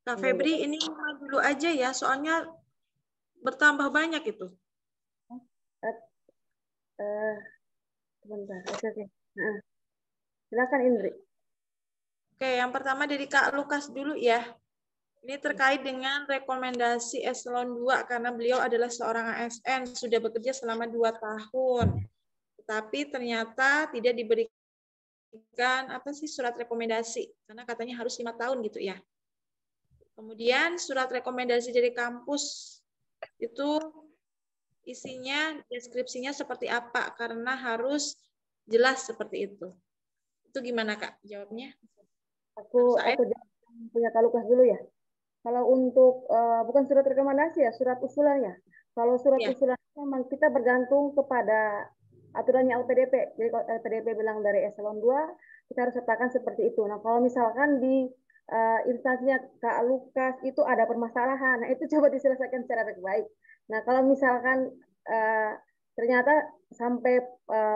Kak Febri, ini dulu aja ya, soalnya bertambah banyak itu. Sebentar, oke. Silakan Indri. Oke, yang pertama dari Kak Lukas dulu ya. Ini terkait dengan rekomendasi Eselon 2 karena beliau adalah seorang ASN, sudah bekerja selama 2 tahun. Tetapi ternyata tidak diberikan surat rekomendasi karena katanya harus 5 tahun gitu ya. Kemudian surat rekomendasi dari kampus itu isinya, deskripsinya seperti apa karena harus jelas seperti itu. Itu gimana Kak jawabnya? Aku punya Kak Lukas dulu ya. Kalau untuk bukan surat rekomendasi ya, surat usulannya. Kalau surat usulan memang kita bergantung kepada aturannya LPDP. Jadi kalau LPDP bilang dari eselon 2, kita harus sertakan seperti itu. Nah, kalau misalkan di instansinya Kak Lukas itu ada permasalahan, nah itu coba diselesaikan secara baik-baik. Nah, kalau misalkan ternyata sampai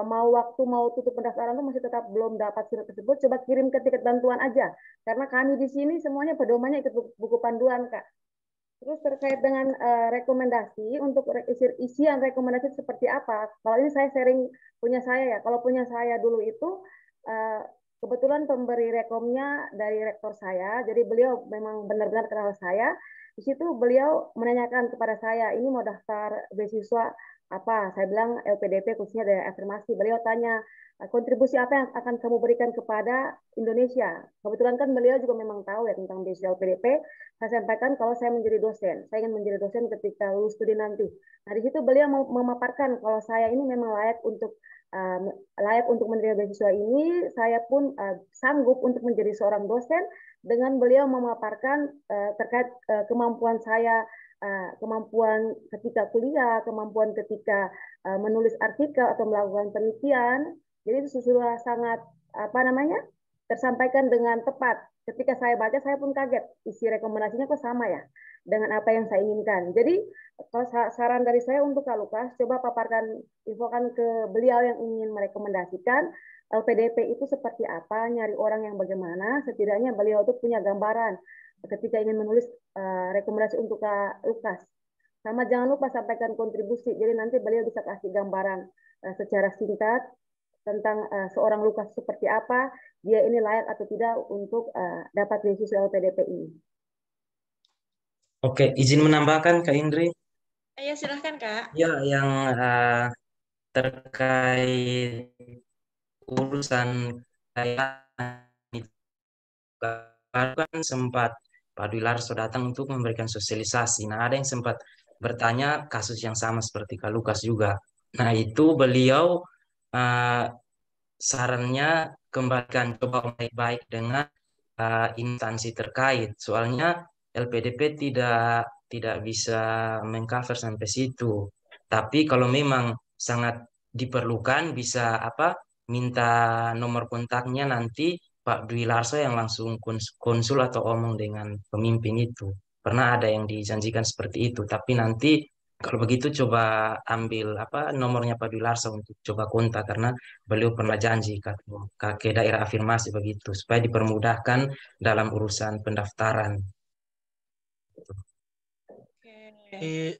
mau tutup pendaftaran itu masih tetap belum dapat surat tersebut, coba kirim ke tiket bantuan aja. Karena kami di sini semuanya pedomannya ikut buku panduan, Kak. Terus terkait dengan rekomendasi, untuk isian rekomendasi seperti apa? Kalau ini saya sharing punya saya ya. Kalau punya saya dulu itu, kebetulan pemberi rekomnya dari rektor saya, jadi beliau memang benar-benar kenal saya. Di situ beliau menanyakan kepada saya, ini mau daftar beasiswa apa? Saya bilang LPDP khususnya dari afirmasi. Beliau tanya, kontribusi apa yang akan kamu berikan kepada Indonesia? Kebetulan kan beliau juga memang tahu ya tentang beasiswa LPDP. Saya sampaikan kalau saya menjadi dosen. Saya ingin menjadi dosen ketika lulus studi nanti. Nah, di situ beliau memaparkan kalau saya ini memang layak untuk menerima beasiswa ini. Saya pun sanggup untuk menjadi seorang dosen dengan beliau memaparkan terkait kemampuan saya, kemampuan ketika kuliah, kemampuan ketika menulis artikel atau melakukan penelitian. Jadi itu sudah sangat tersampaikan dengan tepat. Ketika saya baca, saya pun kaget isi rekomendasinya kok sama ya dengan apa yang saya inginkan. Jadi kalau saran dari saya untuk Kak Lukas, coba infokan ke beliau yang ingin merekomendasikan LPDP itu seperti apa, nyari orang yang bagaimana, setidaknya beliau itu punya gambaran ketika ingin menulis rekomendasi untuk Kak Lukas. Sama jangan lupa sampaikan kontribusi, jadi nanti beliau bisa kasih gambaran secara singkat tentang seorang Lukas seperti apa, dia ini layak atau tidak untuk dapat beasiswa LPDP ini. Oke, izin menambahkan Kak Indri. Ya, silahkan Kak. Ya, yang terkait urusan kan sempat Pak Dwi Larso datang untuk memberikan sosialisasi. Nah, ada yang sempat bertanya kasus yang sama seperti Kak Lukas juga. Nah, itu beliau sarannya kembalikan coba baik-baik dengan instansi terkait. Soalnya LPDP tidak bisa mengcover sampai situ. Tapi kalau memang sangat diperlukan bisa minta nomor kontaknya nanti Pak Dwi Larso yang langsung konsul atau omong dengan pemimpin itu. Pernah ada yang dijanjikan seperti itu, tapi nanti kalau begitu coba ambil nomornya Pak Dwi Larso untuk coba kontak karena beliau pernah janji ke daerah afirmasi begitu supaya dipermudahkan dalam urusan pendaftaran.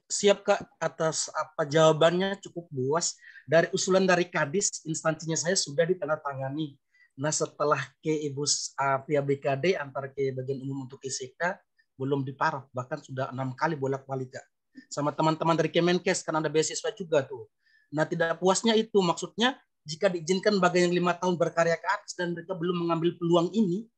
Siap Kak atas apa jawabannya, cukup luas. Dari usulan dari Kadis, instansinya saya sudah ditandatangani. Nah setelah ke Ibu via BKD antar ke bagian umum untuk ICK belum diparaf, bahkan sudah 6 kali bolak-balik Kak. Sama teman-teman dari Kemenkes kan ada beasiswa juga tuh. Nah tidak puasnya itu, maksudnya jika diizinkan bagi yang 5 tahun berkarya ke atas dan mereka belum mengambil peluang ini,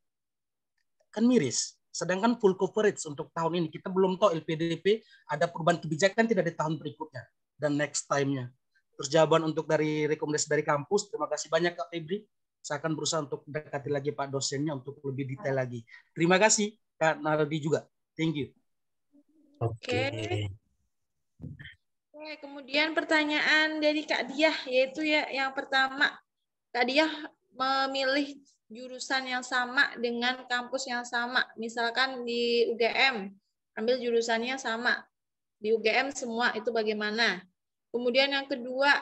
kan miris. Sedangkan full coverage untuk tahun ini, kita belum tahu LPDP ada perubahan kebijakan tidak di tahun berikutnya dan next time-nya. Terus jawaban untuk dari rekomendasi dari kampus, terima kasih banyak Kak Febri. Saya akan berusaha untuk mendekati lagi Pak dosennya untuk lebih detail lagi. Terima kasih Kak Nardi juga. Thank you. Oke. Oke, kemudian pertanyaan dari Kak Diah, yaitu ya yang pertama, Kak Diah memilih jurusan yang sama dengan kampus yang sama. Misalkan di UGM, ambil jurusannya sama. Di UGM semua, itu bagaimana? Kemudian yang kedua,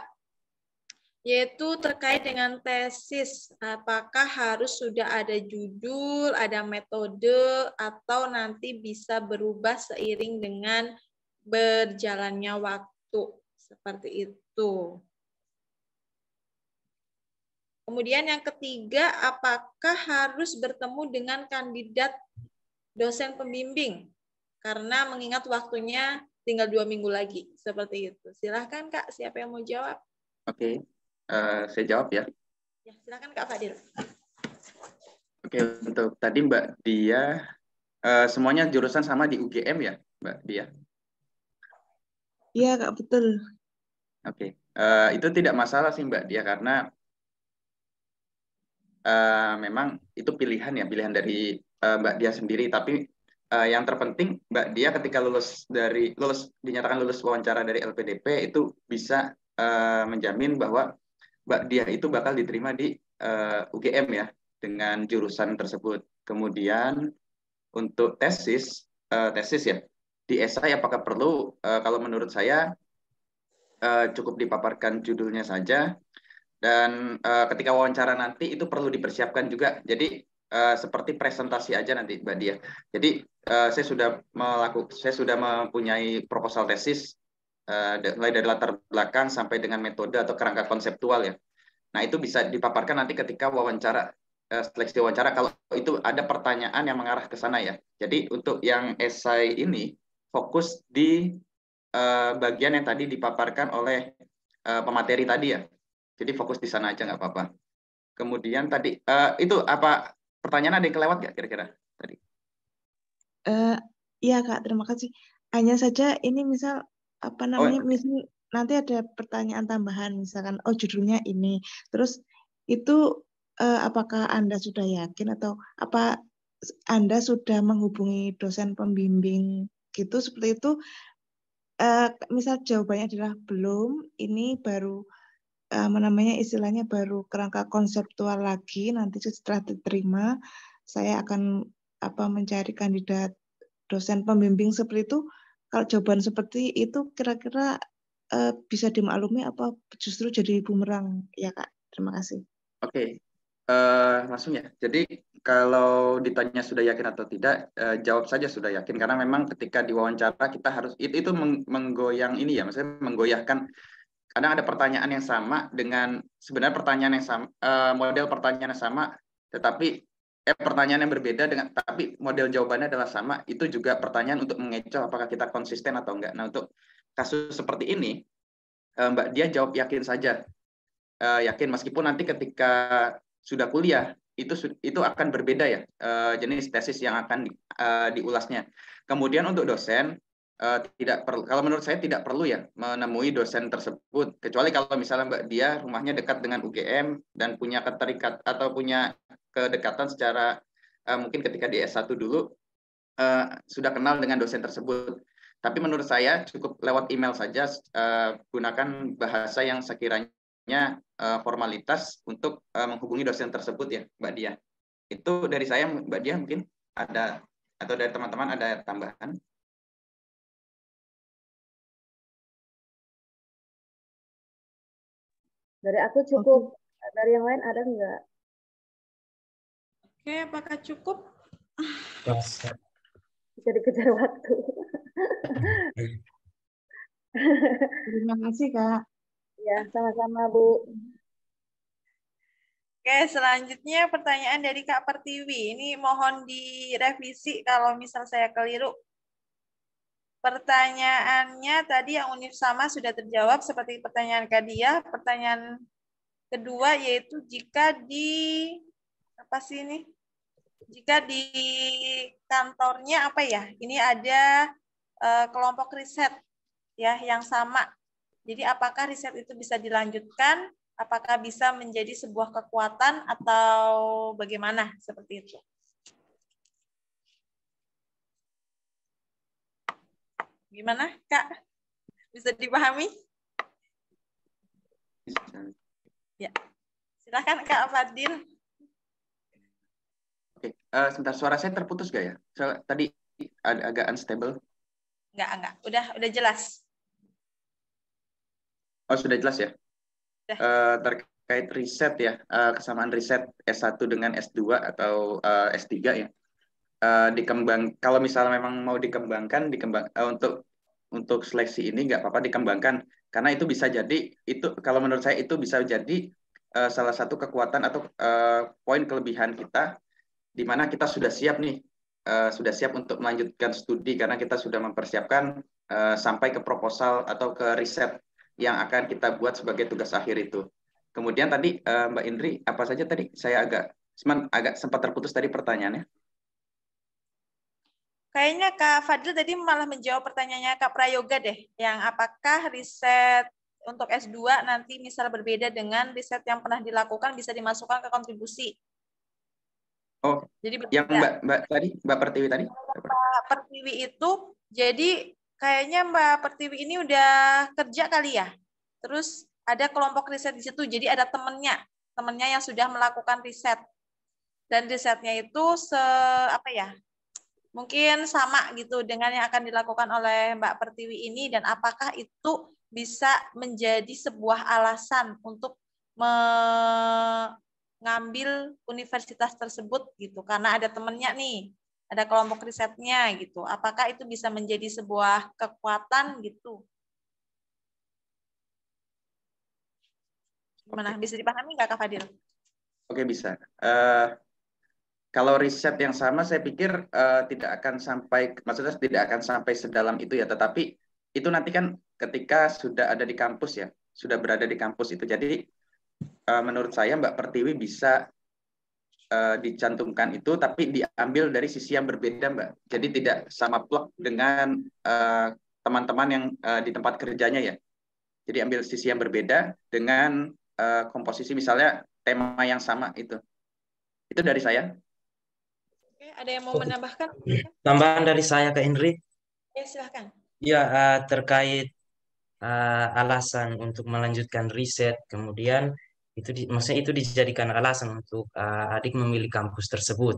yaitu terkait dengan tesis. Apakah harus sudah ada judul, ada metode, atau nanti bisa berubah seiring dengan berjalannya waktu. Seperti itu. Kemudian yang ketiga, apakah harus bertemu dengan kandidat dosen pembimbing? Karena mengingat waktunya tinggal 2 minggu lagi. Seperti itu. Silahkan Kak, siapa yang mau jawab? Oke, saya jawab ya. Ya, silahkan Kak Fadil. Oke, untuk tadi Mbak Dia, semuanya jurusan sama di UGM ya Mbak Dia? Iya Kak, betul. Oke, itu tidak masalah sih Mbak Dia, karena memang itu pilihan ya, pilihan dari Mbak Dia sendiri. Tapi yang terpenting Mbak Dia ketika dinyatakan lulus wawancara dari LPDP itu bisa menjamin bahwa Mbak Dia itu bakal diterima di UGM ya dengan jurusan tersebut. Kemudian untuk tesis ya di esai apakah perlu? Kalau menurut saya cukup dipaparkan judulnya saja. Dan ketika wawancara nanti itu perlu dipersiapkan juga. Jadi seperti presentasi aja nanti Mbak Dia. Jadi saya sudah mempunyai proposal tesis mulai dari latar belakang sampai dengan metode atau kerangka konseptual ya. Nah itu bisa dipaparkan nanti ketika seleksi wawancara kalau itu ada pertanyaan yang mengarah ke sana ya. Jadi untuk yang esai ini fokus di bagian yang tadi dipaparkan oleh pemateri tadi ya. Jadi fokus di sana aja nggak apa-apa. Kemudian tadi itu apa pertanyaan ada yang kelewat nggak kira-kira tadi? Iya Kak, terima kasih. Hanya saja ini misal apa namanya, misal nanti ada pertanyaan tambahan misalkan judulnya ini. Terus itu apakah Anda sudah yakin atau apa Anda sudah menghubungi dosen pembimbing gitu seperti itu? Misal jawabannya adalah belum, ini baru istilahnya baru kerangka konseptual lagi. Nanti setelah diterima saya akan mencari kandidat dosen pembimbing seperti itu. Kalau jawaban seperti itu kira-kira bisa dimaklumi apa justru jadi bumerang ya Kak? Terima kasih. Oke, langsung ya. Jadi kalau ditanya sudah yakin atau tidak, jawab saja sudah yakin karena memang ketika diwawancara kita harus itu menggoyang ini ya, maksudnya menggoyahkan. Kadang ada pertanyaan yang sama dengan sebenarnya pertanyaan yang sama, model pertanyaan yang sama, tetapi pertanyaan yang berbeda tapi model jawabannya adalah sama. Itu juga pertanyaan untuk mengecoh apakah kita konsisten atau enggak. Nah untuk kasus seperti ini, Mbak Dia jawab yakin saja, yakin meskipun nanti ketika sudah kuliah itu akan berbeda ya jenis tesis yang akan diulasnya. Kemudian untuk dosen tidak perlu, kalau menurut saya tidak perlu ya menemui dosen tersebut, kecuali kalau misalnya Mbak Dia rumahnya dekat dengan UGM dan punya keterikat atau punya kedekatan secara mungkin ketika di S1 dulu sudah kenal dengan dosen tersebut. Tapi menurut saya cukup lewat email saja, gunakan bahasa yang sekiranya formalitas untuk menghubungi dosen tersebut ya Mbak Dia. Itu dari saya Mbak Dia, mungkin ada atau dari teman-teman ada tambahan? Dari aku cukup. Dari yang lain ada enggak? Oke, apakah cukup? Bisa dikejar waktu. Terima kasih, Kak. Ya, sama-sama, Bu. Oke, selanjutnya pertanyaan dari Kak Pertiwi. Ini mohon direvisi kalau misal saya keliru. Pertanyaannya tadi yang univ sama sudah terjawab seperti pertanyaan Kak Dia. Pertanyaan kedua yaitu jika di apa sih ini? Jika di kantornya apa ya? Ini ada kelompok riset ya yang sama. Jadi apakah riset itu bisa dilanjutkan? Apakah bisa menjadi sebuah kekuatan atau bagaimana seperti itu? Gimana, Kak? Bisa dipahami? Ya. Silakan Kak Fadil. Oke, sebentar, suara saya terputus gak ya? Tadi agak unstable. Enggak. Udah jelas. Oh, sudah jelas ya? Terkait riset ya, kesamaan riset S1 dengan S2 atau S3 ya. Kalau misalnya memang mau dikembangkan untuk seleksi ini nggak apa-apa dikembangkan, karena itu bisa jadi, itu kalau menurut saya itu bisa jadi salah satu kekuatan atau poin kelebihan kita, di mana kita sudah siap nih, sudah siap untuk melanjutkan studi karena kita sudah mempersiapkan sampai ke proposal atau ke riset yang akan kita buat sebagai tugas akhir itu. Kemudian tadi Mbak Indri, apa saja tadi? Saya agak sempat terputus tadi pertanyaannya. Kayaknya Kak Fadil tadi malah menjawab pertanyaannya Kak Prayoga deh, yang apakah riset untuk S2 nanti misal berbeda dengan riset yang pernah dilakukan bisa dimasukkan ke kontribusi. Oh, jadi yang Mbak Pertiwi tadi? Mbak Pertiwi itu, jadi kayaknya Mbak Pertiwi ini udah kerja kali ya. Terus ada kelompok riset di situ, jadi ada temennya yang sudah melakukan riset. Dan risetnya itu mungkin sama gitu dengan yang akan dilakukan oleh Mbak Pertiwi ini, dan apakah itu bisa menjadi sebuah alasan untuk mengambil universitas tersebut gitu, karena ada temennya nih, ada kelompok risetnya gitu. Apakah itu bisa menjadi sebuah kekuatan gitu? Gimana? Bisa dipahami nggak Kak Fadil? Oke, bisa. Kalau riset yang sama, saya pikir tidak akan sampai sedalam itu ya. Tetapi itu nanti kan ketika sudah ada di kampus ya, sudah berada di kampus itu. Jadi menurut saya Mbak Pertiwi bisa dicantumkan itu, tapi diambil dari sisi yang berbeda, Mbak. Jadi tidak sama plek dengan teman-teman yang di tempat kerjanya ya. Jadi ambil sisi yang berbeda dengan komposisi, misalnya tema yang sama itu. Itu dari saya. Oke, ada yang mau menambahkan? Tambahan dari saya ke Indri. Ya, silahkan. Ya, terkait alasan untuk melanjutkan riset, kemudian maksudnya itu dijadikan alasan untuk adik memilih kampus tersebut.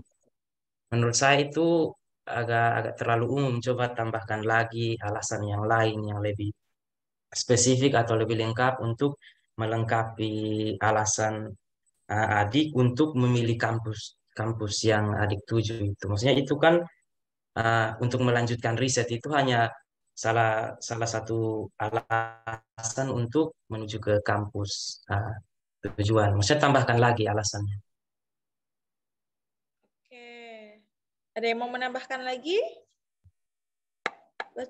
Menurut saya itu agak terlalu umum. Coba tambahkan lagi alasan yang lain yang lebih spesifik atau lebih lengkap untuk melengkapi alasan adik untuk memilih kampus yang adik tuju itu. Maksudnya itu kan untuk melanjutkan riset itu hanya salah satu alasan untuk menuju ke kampus tujuan. Maksudnya tambahkan lagi alasannya. Oke. Ada yang mau menambahkan lagi?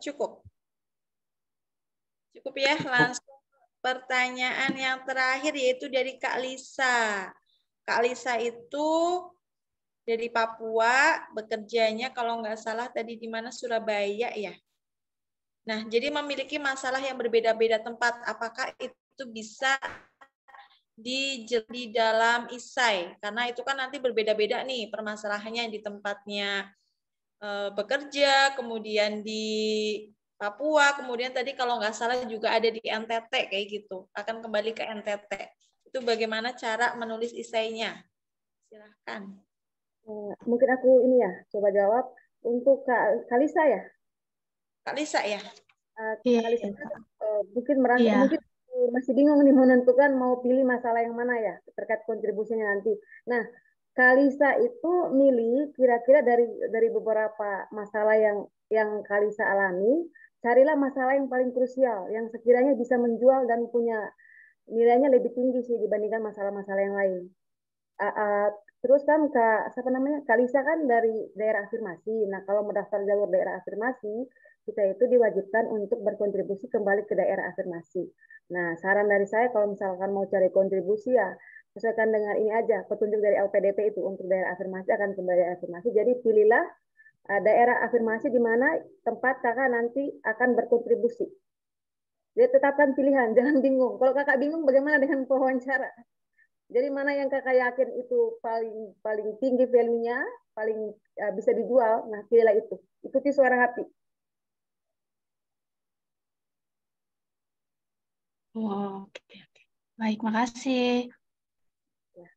Cukup. Cukup ya, langsung pertanyaan yang terakhir yaitu dari Kak Lisa. Kak Lisa itu dari Papua, bekerjanya kalau nggak salah tadi di mana, Surabaya ya. Nah, jadi memiliki masalah yang berbeda-beda tempat. Apakah itu bisa di dalam isai? Karena itu kan nanti berbeda-beda nih permasalahannya di tempatnya bekerja, kemudian di Papua, kemudian tadi kalau nggak salah juga ada di NTT kayak gitu. Akan kembali ke NTT. Itu bagaimana cara menulis isainya? Silahkan. Mungkin aku ini ya, coba jawab untuk Kak Lisa ya. Kak Lisa ya. Kak Lisa mungkin mungkin masih bingung nih menentukan mau pilih masalah yang mana ya terkait kontribusinya nanti. Nah, Kak Lisa itu milih kira-kira dari beberapa masalah yang Kak Lisa alami, carilah masalah yang paling krusial, yang sekiranya bisa menjual dan punya nilainya lebih tinggi sih dibandingkan masalah-masalah yang lain. Terus kan Kak Lisa kan dari daerah afirmasi. Nah, kalau mendaftar jalur daerah afirmasi, kita itu diwajibkan untuk berkontribusi kembali ke daerah afirmasi. Nah, saran dari saya kalau misalkan mau cari kontribusi ya sesuaikan dengan ini aja, petunjuk dari LPDP itu untuk daerah afirmasi akan kembali afirmasi. Jadi pilihlah daerah afirmasi di mana tempat kakak nanti akan berkontribusi. Jadi tetapkan pilihan, jangan bingung. Kalau kakak bingung bagaimana dengan pewawancara? Jadi mana yang kakak yakin itu paling tinggi value-nya, paling bisa dijual, nah pilihlah itu. Ikuti suara hati. Oh, oke. Baik, makasih. Ya.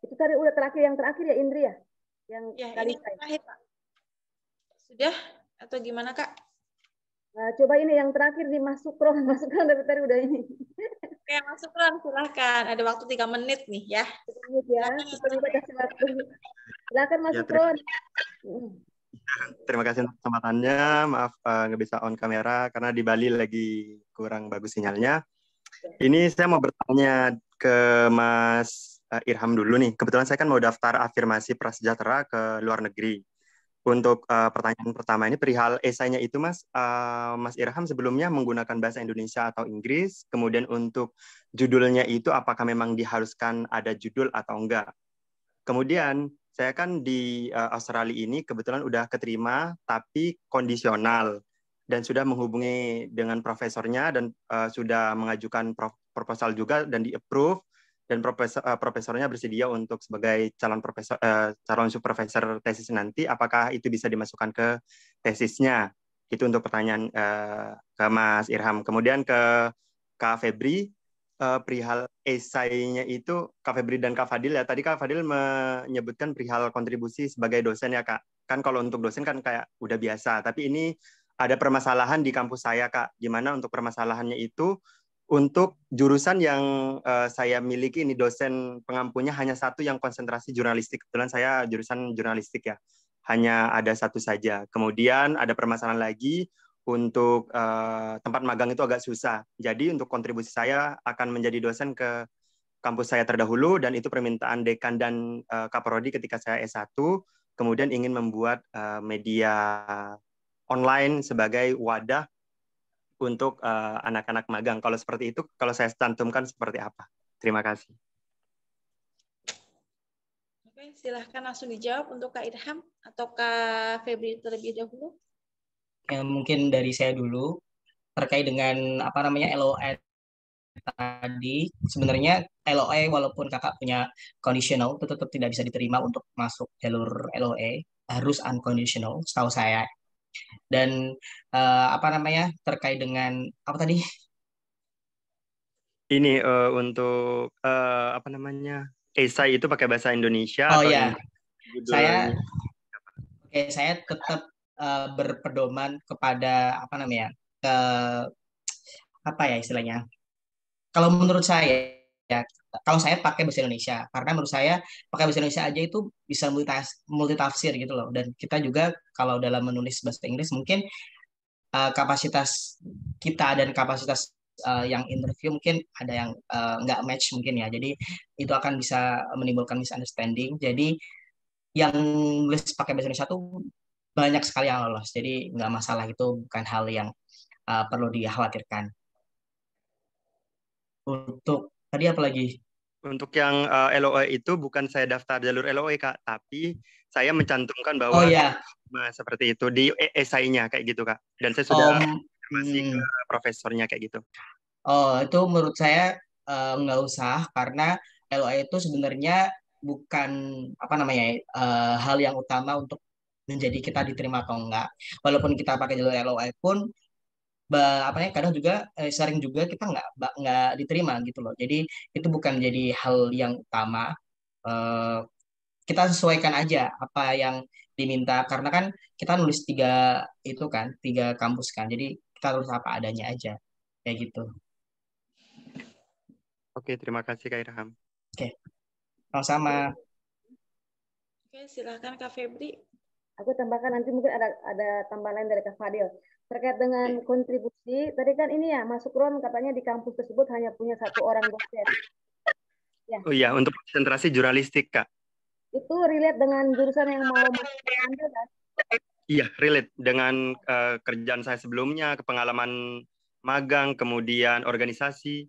Itu tadi udah yang terakhir ya Indri ya? Yang Ya, kali ini terakhir, Pak. Sudah atau gimana, Kak? Nah, coba ini yang terakhir nih masuk Ron dari tadi udah ini. Oke, masuk Ron, silahkan. Ada waktu 3 menit nih ya. 3 menit ya, kita juga kasih waktu. Silakan masuk Ron. Terima kasih untuk kesempatannya. Maaf nggak bisa on kamera karena di Bali lagi kurang bagus sinyalnya. Ini saya mau bertanya ke Mas Irham dulu nih. Kebetulan saya kan mau daftar afirmasi prasejahtera ke luar negeri. Untuk pertanyaan pertama ini perihal esainya itu Mas Irham sebelumnya menggunakan bahasa Indonesia atau Inggris. Kemudian untuk judulnya itu apakah memang diharuskan ada judul atau enggak? Kemudian saya kan di Australia ini kebetulan udah keterima tapi kondisional dan sudah menghubungi dengan profesornya dan sudah mengajukan proposal juga dan di-approve dan profesornya bersedia untuk sebagai calon supervisor tesis nanti, apakah itu bisa dimasukkan ke tesisnya? Itu untuk pertanyaan ke Mas Irham. Kemudian ke Kak Febri, perihal esainya itu Kak Febri dan Kak Fadil ya. Tadi Kak Fadil menyebutkan perihal kontribusi sebagai dosen ya Kak. Kan kalau untuk dosen kan kayak udah biasa, tapi ini ada permasalahan di kampus saya Kak. Gimana untuk permasalahannya itu? Untuk jurusan yang saya miliki ini dosen pengampunya hanya satu yang konsentrasi jurnalistik. Kebetulan saya jurusan jurnalistik ya. Hanya ada satu saja. Kemudian ada permasalahan lagi untuk tempat magang itu agak susah. Jadi untuk kontribusi saya akan menjadi dosen ke kampus saya terdahulu dan itu permintaan dekan dan kaprodi ketika saya S1. Kemudian ingin membuat media online sebagai wadah untuk anak-anak magang. Kalau seperti itu, kalau saya cantumkan seperti apa? Terima kasih. Oke, silahkan langsung dijawab untuk Kak Irham atau Kak Febri terlebih dahulu. Ya, mungkin dari saya dulu terkait dengan apa namanya LOE tadi. Sebenarnya LOE walaupun kakak punya conditional itu tetap tidak bisa diterima untuk masuk jalur LOE, harus unconditional setahu saya. Dan apa namanya terkait dengan apa tadi? Ini untuk apa namanya esai itu pakai bahasa Indonesia Oh atau ya, judulnya? saya tetap berpedoman kepada apa namanya apa ya istilahnya. Kalau menurut saya ya, kalau saya pakai bahasa Indonesia karena menurut saya pakai bahasa Indonesia aja itu bisa multitafsir gitu loh. Dan kita juga kalau dalam menulis bahasa Inggris mungkin kapasitas kita dan kapasitas yang interview mungkin ada yang nggak match mungkin ya. Jadi itu akan bisa menimbulkan misunderstanding. Jadi yang nulis pakai bahasa Indonesia tuh banyak sekali yang lolos. Jadi nggak masalah, itu bukan hal yang perlu dikhawatirkan. Untuk tadi apa lagi? Untuk yang LOE itu bukan saya daftar jalur LOE Kak, tapi saya mencantumkan bahwa seperti itu di esainya kayak gitu Kak. Dan saya sudah konfirmasi ke profesornya kayak gitu. Oh, itu menurut saya nggak usah karena LOE itu sebenarnya bukan apa namanya hal yang utama untuk menjadi kita diterima atau enggak. Walaupun kita pakai jalur LOE pun kadang juga sering juga kita nggak diterima gitu loh. Jadi itu bukan jadi hal yang utama. Kita sesuaikan aja apa yang diminta karena kan kita nulis 3 kampus kan. Jadi kita tulis apa adanya aja kayak gitu. Oke, terima kasih Kak Irham. Oke, sama-sama. Oke, silakan Kak Febri. Aku tambahkan nanti mungkin ada tambahan lain dari Kak Fadil. terkait dengan kontribusi, tadi kan ini ya, Mas Sukron katanya di kampus tersebut hanya punya 1 orang dosen. Ya. Oh iya, untuk konsentrasi jurnalistik, Kak. Itu relate dengan jurusan yang mau ambil, kan? Iya, relate dengan kerjaan saya sebelumnya, pengalaman magang, kemudian organisasi.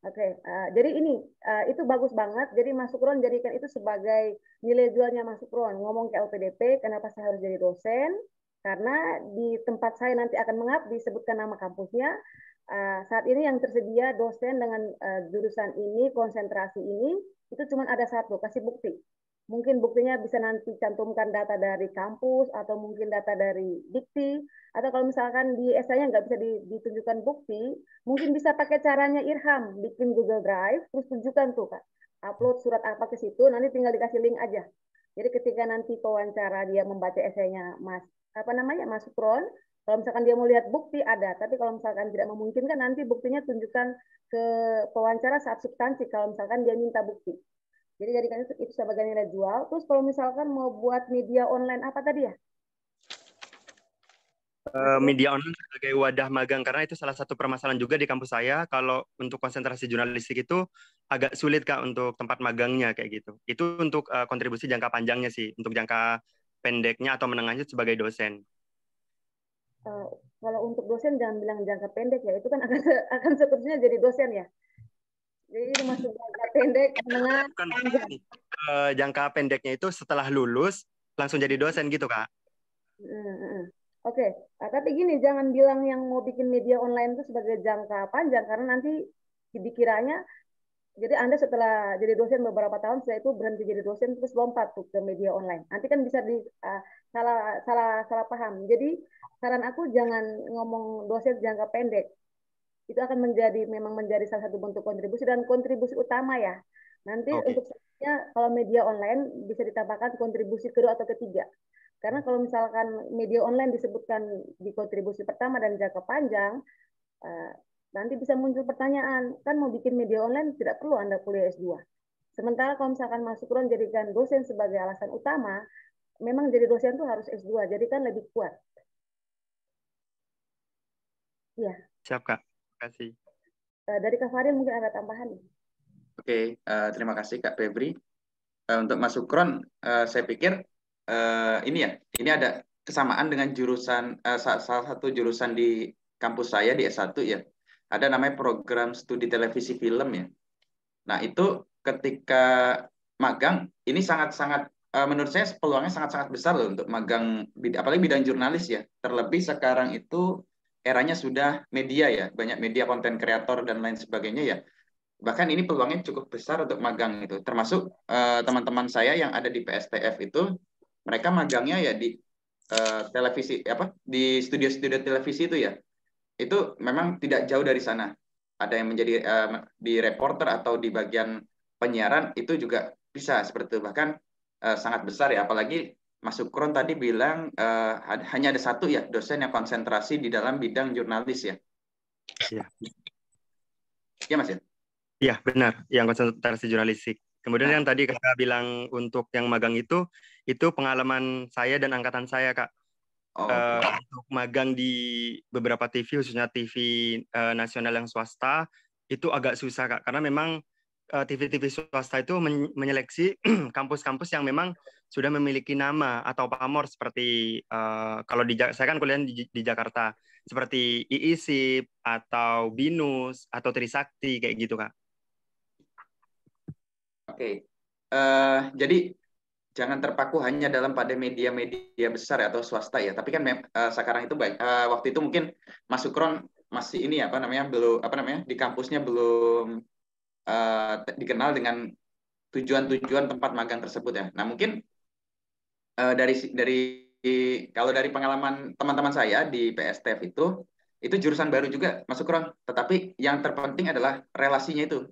Oke, jadi ini itu bagus banget. Jadi Mas Sukron jadikan itu sebagai nilai jualnya Mas Sukron. Ngomong ke LPDP, kenapa saya harus jadi dosen? Karena di tempat saya nanti akan mengabdi, disebutkan nama kampusnya. Saat ini yang tersedia dosen dengan jurusan ini, konsentrasi ini, itu cuma ada 1, kasih bukti. Mungkin buktinya bisa nanti cantumkan data dari kampus, atau mungkin data dari dikti, atau kalau misalkan di esainya nggak bisa ditunjukkan bukti, mungkin bisa pakai caranya Irham, bikin Google Drive, terus tunjukkan tuh Kak, upload surat apa ke situ, nanti tinggal dikasih link aja. Jadi ketika nanti pewawancara dia membaca esainya Mas Sukron, kalau misalkan dia mau lihat bukti ada, tapi kalau misalkan tidak memungkinkan nanti buktinya tunjukkan ke pewawancara saat substansi kalau misalkan dia minta bukti. Jadi jadikan itu sebagai nilai jual. Terus kalau misalkan mau buat media online apa tadi ya? Media online sebagai wadah magang, karena itu salah satu permasalahan juga di kampus saya. Kalau untuk konsentrasi jurnalistik itu agak sulit Kak untuk tempat magangnya kayak gitu. Itu untuk kontribusi jangka panjangnya sih. Untuk jangka pendeknya atau menengahnya sebagai dosen. Kalau untuk dosen jangan bilang jangka pendek ya. Itu kan akan seterusnya jadi dosen ya. Jadi itu masuk jangka pendek, menengah. Jangka pendeknya itu setelah lulus langsung jadi dosen gitu Kak. Oke. Tapi gini, jangan bilang yang mau bikin media online itu sebagai jangka panjang, karena nanti dikiranya, jadi Anda setelah jadi dosen beberapa tahun, setelah itu berhenti jadi dosen, terus lompat tuh ke media online. Nanti kan bisa salah paham. Jadi saran aku jangan ngomong dosen jangka pendek. Itu akan memang menjadi salah satu bentuk kontribusi dan kontribusi utama ya. Nanti untuk selanjutnya kalau media online bisa ditambahkan kontribusi kedua atau ketiga. Karena kalau misalkan media online disebutkan di kontribusi pertama dan jangka panjang, nanti bisa muncul pertanyaan, kan mau bikin media online tidak perlu Anda kuliah S2. Sementara kalau misalkan Mas Sukron jadikan dosen sebagai alasan utama, memang jadi dosen itu harus S2, jadi kan lebih kuat. Iya. Siap Kak. Terima kasih. Dari Kak Fadil mungkin ada tambahan. Oke, terima kasih Kak Febri. Untuk Mas Sukron, saya pikir ini ada kesamaan dengan jurusan salah satu jurusan di kampus saya di S1 ya. Ada namanya program studi televisi film ya. Nah, itu ketika magang ini sangat-sangat menurut saya peluangnya sangat-sangat besar loh untuk magang, apalagi bidang jurnalis ya. Terlebih sekarang itu eranya sudah media ya, banyak media konten kreator dan lain sebagainya ya. Bahkan ini peluangnya cukup besar untuk magang itu. Termasuk teman-teman saya yang ada di PSTF itu, mereka magangnya ya di televisi di studio-studio televisi itu ya. Itu memang tidak jauh dari sana. Ada yang menjadi di reporter atau di bagian penyiaran itu juga bisa seperti itu. Bahkan sangat besar ya, apalagi Mas Sukron tadi bilang hanya ada 1 ya dosen yang konsentrasi di dalam bidang jurnalis ya. Iya. Iya Mas ya? Iya benar, yang konsentrasi jurnalistik. Kemudian yang tadi Kakak bilang untuk yang magang itu pengalaman saya dan angkatan saya Kak. Untuk magang di beberapa TV, khususnya TV nasional yang swasta, itu agak susah Kak, karena memang TV-TV swasta itu menyeleksi kampus-kampus yang memang sudah memiliki nama atau pamor seperti kalau saya kan kuliah di Jakarta, seperti IISIP atau BINUS atau Trisakti kayak gitu Kak. Oke. Jadi jangan terpaku hanya pada media-media besar atau swasta ya. Tapi kan sekarang itu baik. Waktu itu mungkin Mas Sukron masih ini belum di kampusnya belum dikenal dengan tujuan-tujuan tempat magang tersebut ya. Nah mungkin kalau dari pengalaman teman-teman saya di PSTF itu jurusan baru juga Mas Sukron. Tetapi yang terpenting adalah relasinya itu.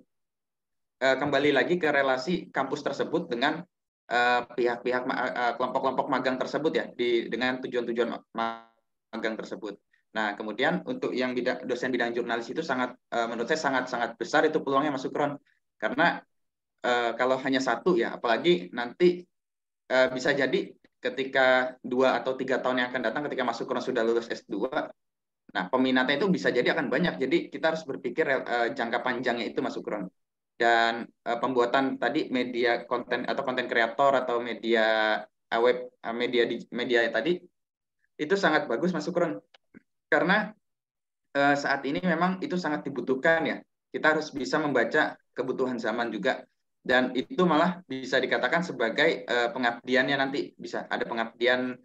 Kembali lagi ke relasi kampus tersebut dengan pihak-pihak kelompok-kelompok magang tersebut ya dengan tujuan-tujuan magang tersebut. Nah, kemudian untuk yang dosen bidang jurnalis itu menurut saya sangat besar itu peluangnya Mas Sukron. Karena kalau hanya 1 ya, apalagi nanti bisa jadi ketika 2 atau 3 tahun yang akan datang ketika Mas Sukron sudah lulus S2, nah peminatnya itu bisa jadi akan banyak. Jadi kita harus berpikir jangka panjangnya itu Mas Sukron. Dan pembuatan tadi media konten atau konten kreator atau media web media tadi itu sangat bagus Mas Sukron. Karena saat ini memang itu sangat dibutuhkan ya. Kita harus bisa membaca kebutuhan zaman juga. Dan itu malah bisa dikatakan sebagai pengabdiannya nanti. Bisa ada pengabdian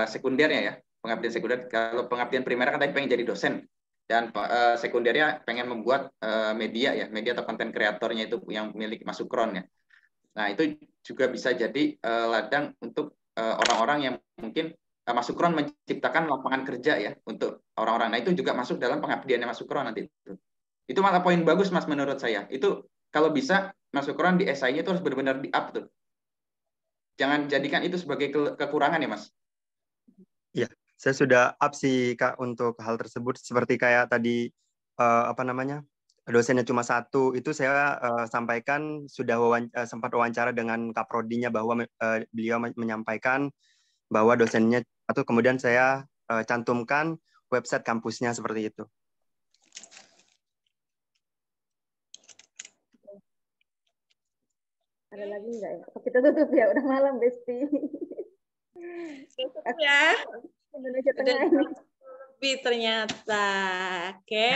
sekundernya ya. Pengabdian sekunder. Kalau pengabdian primer kan tadi pengen jadi dosen. Dan sekundernya pengen membuat media ya. Media atau konten kreatornya itu yang milik Mas Sukron ya. Nah itu juga bisa jadi ladang untuk orang-orang yang mungkin Mas Sukron menciptakan lapangan kerja ya untuk orang-orang. Nah itu juga masuk dalam pengabdiannya Mas Sukron nanti. Itu malah poin bagus Mas menurut saya. Itu kalau bisa Mas Sukron di esainya itu harus benar-benar di up tuh. Jangan jadikan itu sebagai kekurangan ya Mas. Iya, saya sudah up sih Kak untuk hal tersebut. Seperti kayak tadi dosennya cuma 1, itu saya sampaikan sudah sempat wawancara dengan Kaprodinya bahwa beliau menyampaikan bahwa dosennya atau kemudian saya cantumkan website kampusnya seperti itu. Ada lagi nggak ya? Apa kita tutup ya? Udah malam, Besti. Tutup ya. Indonesia Tengah ini. Lebih ternyata. Oke.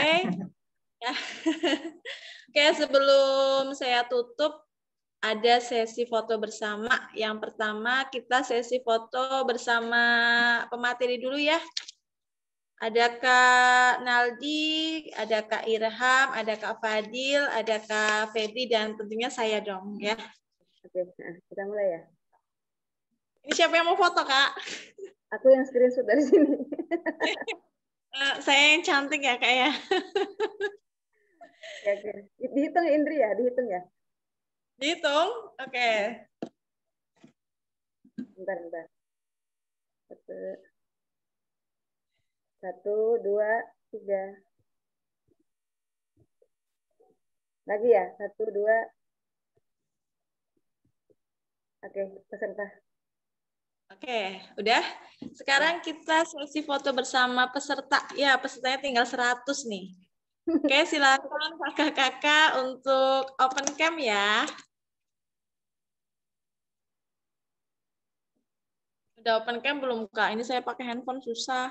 Oke, sebelum saya tutup, ada sesi foto bersama. Yang pertama, kita sesi foto bersama pemateri dulu ya. Ada Kak Naldi, ada Kak Irham, ada Kak Fadil, ada Kak Febri, dan tentunya saya dong ya. Oke, nah, kita mulai ya. Ini siapa yang mau foto, Kak? Aku yang screenshot dari sini. Saya yang cantik ya, Kak ya. Oke. Dihitung ya, Indri ya? Dihitung ya? Dihitung? Oke. Bentar. 1, 2, 3. Lagi ya? 1, 2. Oke, peserta. Oke, udah. Sekarang kita sesi foto bersama peserta. Ya, pesertanya tinggal 100 nih. Oke, silakan kakak-kakak untuk open cam ya. Udah open cam belum, Kak? Ini saya pakai handphone susah.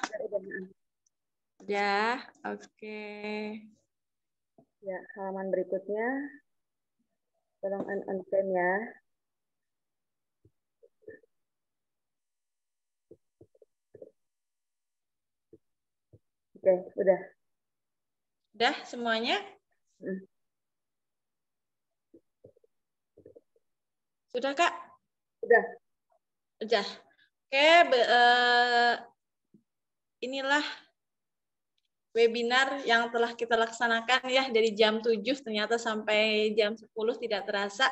Udah, oke. Ya, halaman berikutnya. Tolong on cam ya. Oke, udah. Udah semuanya? Sudah, Kak? Udah. Udah. Oke, inilah webinar yang telah kita laksanakan ya dari jam 7 ternyata sampai jam 10 tidak terasa.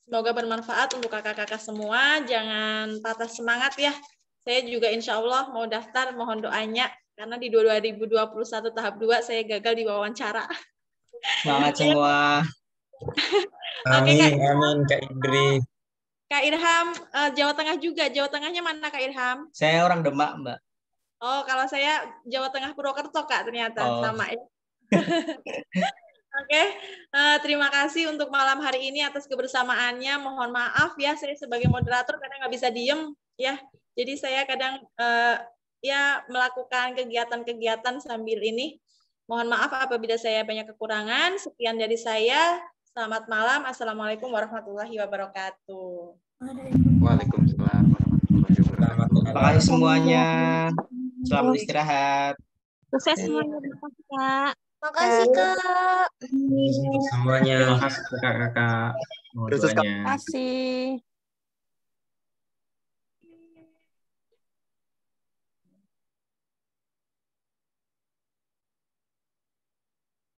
Semoga bermanfaat untuk kakak-kakak semua. Jangan patah semangat ya. Saya juga insya Allah mau daftar, mohon doanya. Karena di 2021 tahap 2 saya gagal di wawancara. Semangat semua. Amin, amin Kak Indri. Kak Irham, Jawa Tengah juga. Jawa Tengahnya mana Kak Irham? Saya orang Demak, Mbak. Oh, kalau saya Jawa Tengah Purwokerto, Kak, ternyata. Sama ya. Oke, terima kasih untuk malam hari ini atas kebersamaannya. Mohon maaf ya, saya sebagai moderator kadang nggak bisa diem ya. Jadi saya kadang ya melakukan kegiatan-kegiatan sambil ini. Mohon maaf apabila saya banyak kekurangan. Sekian dari saya. Selamat malam. Assalamualaikum warahmatullahi wabarakatuh. Waalaikumsalam warahmatullahi wabarakatuh. Terima kasih semuanya. Selamat istirahat. Sukses semuanya. Terima kasih, Kak. Makasih, Kak. Untuk semuanya. Terima kasih kakak-kakak. Terima kasih. Terima kasih.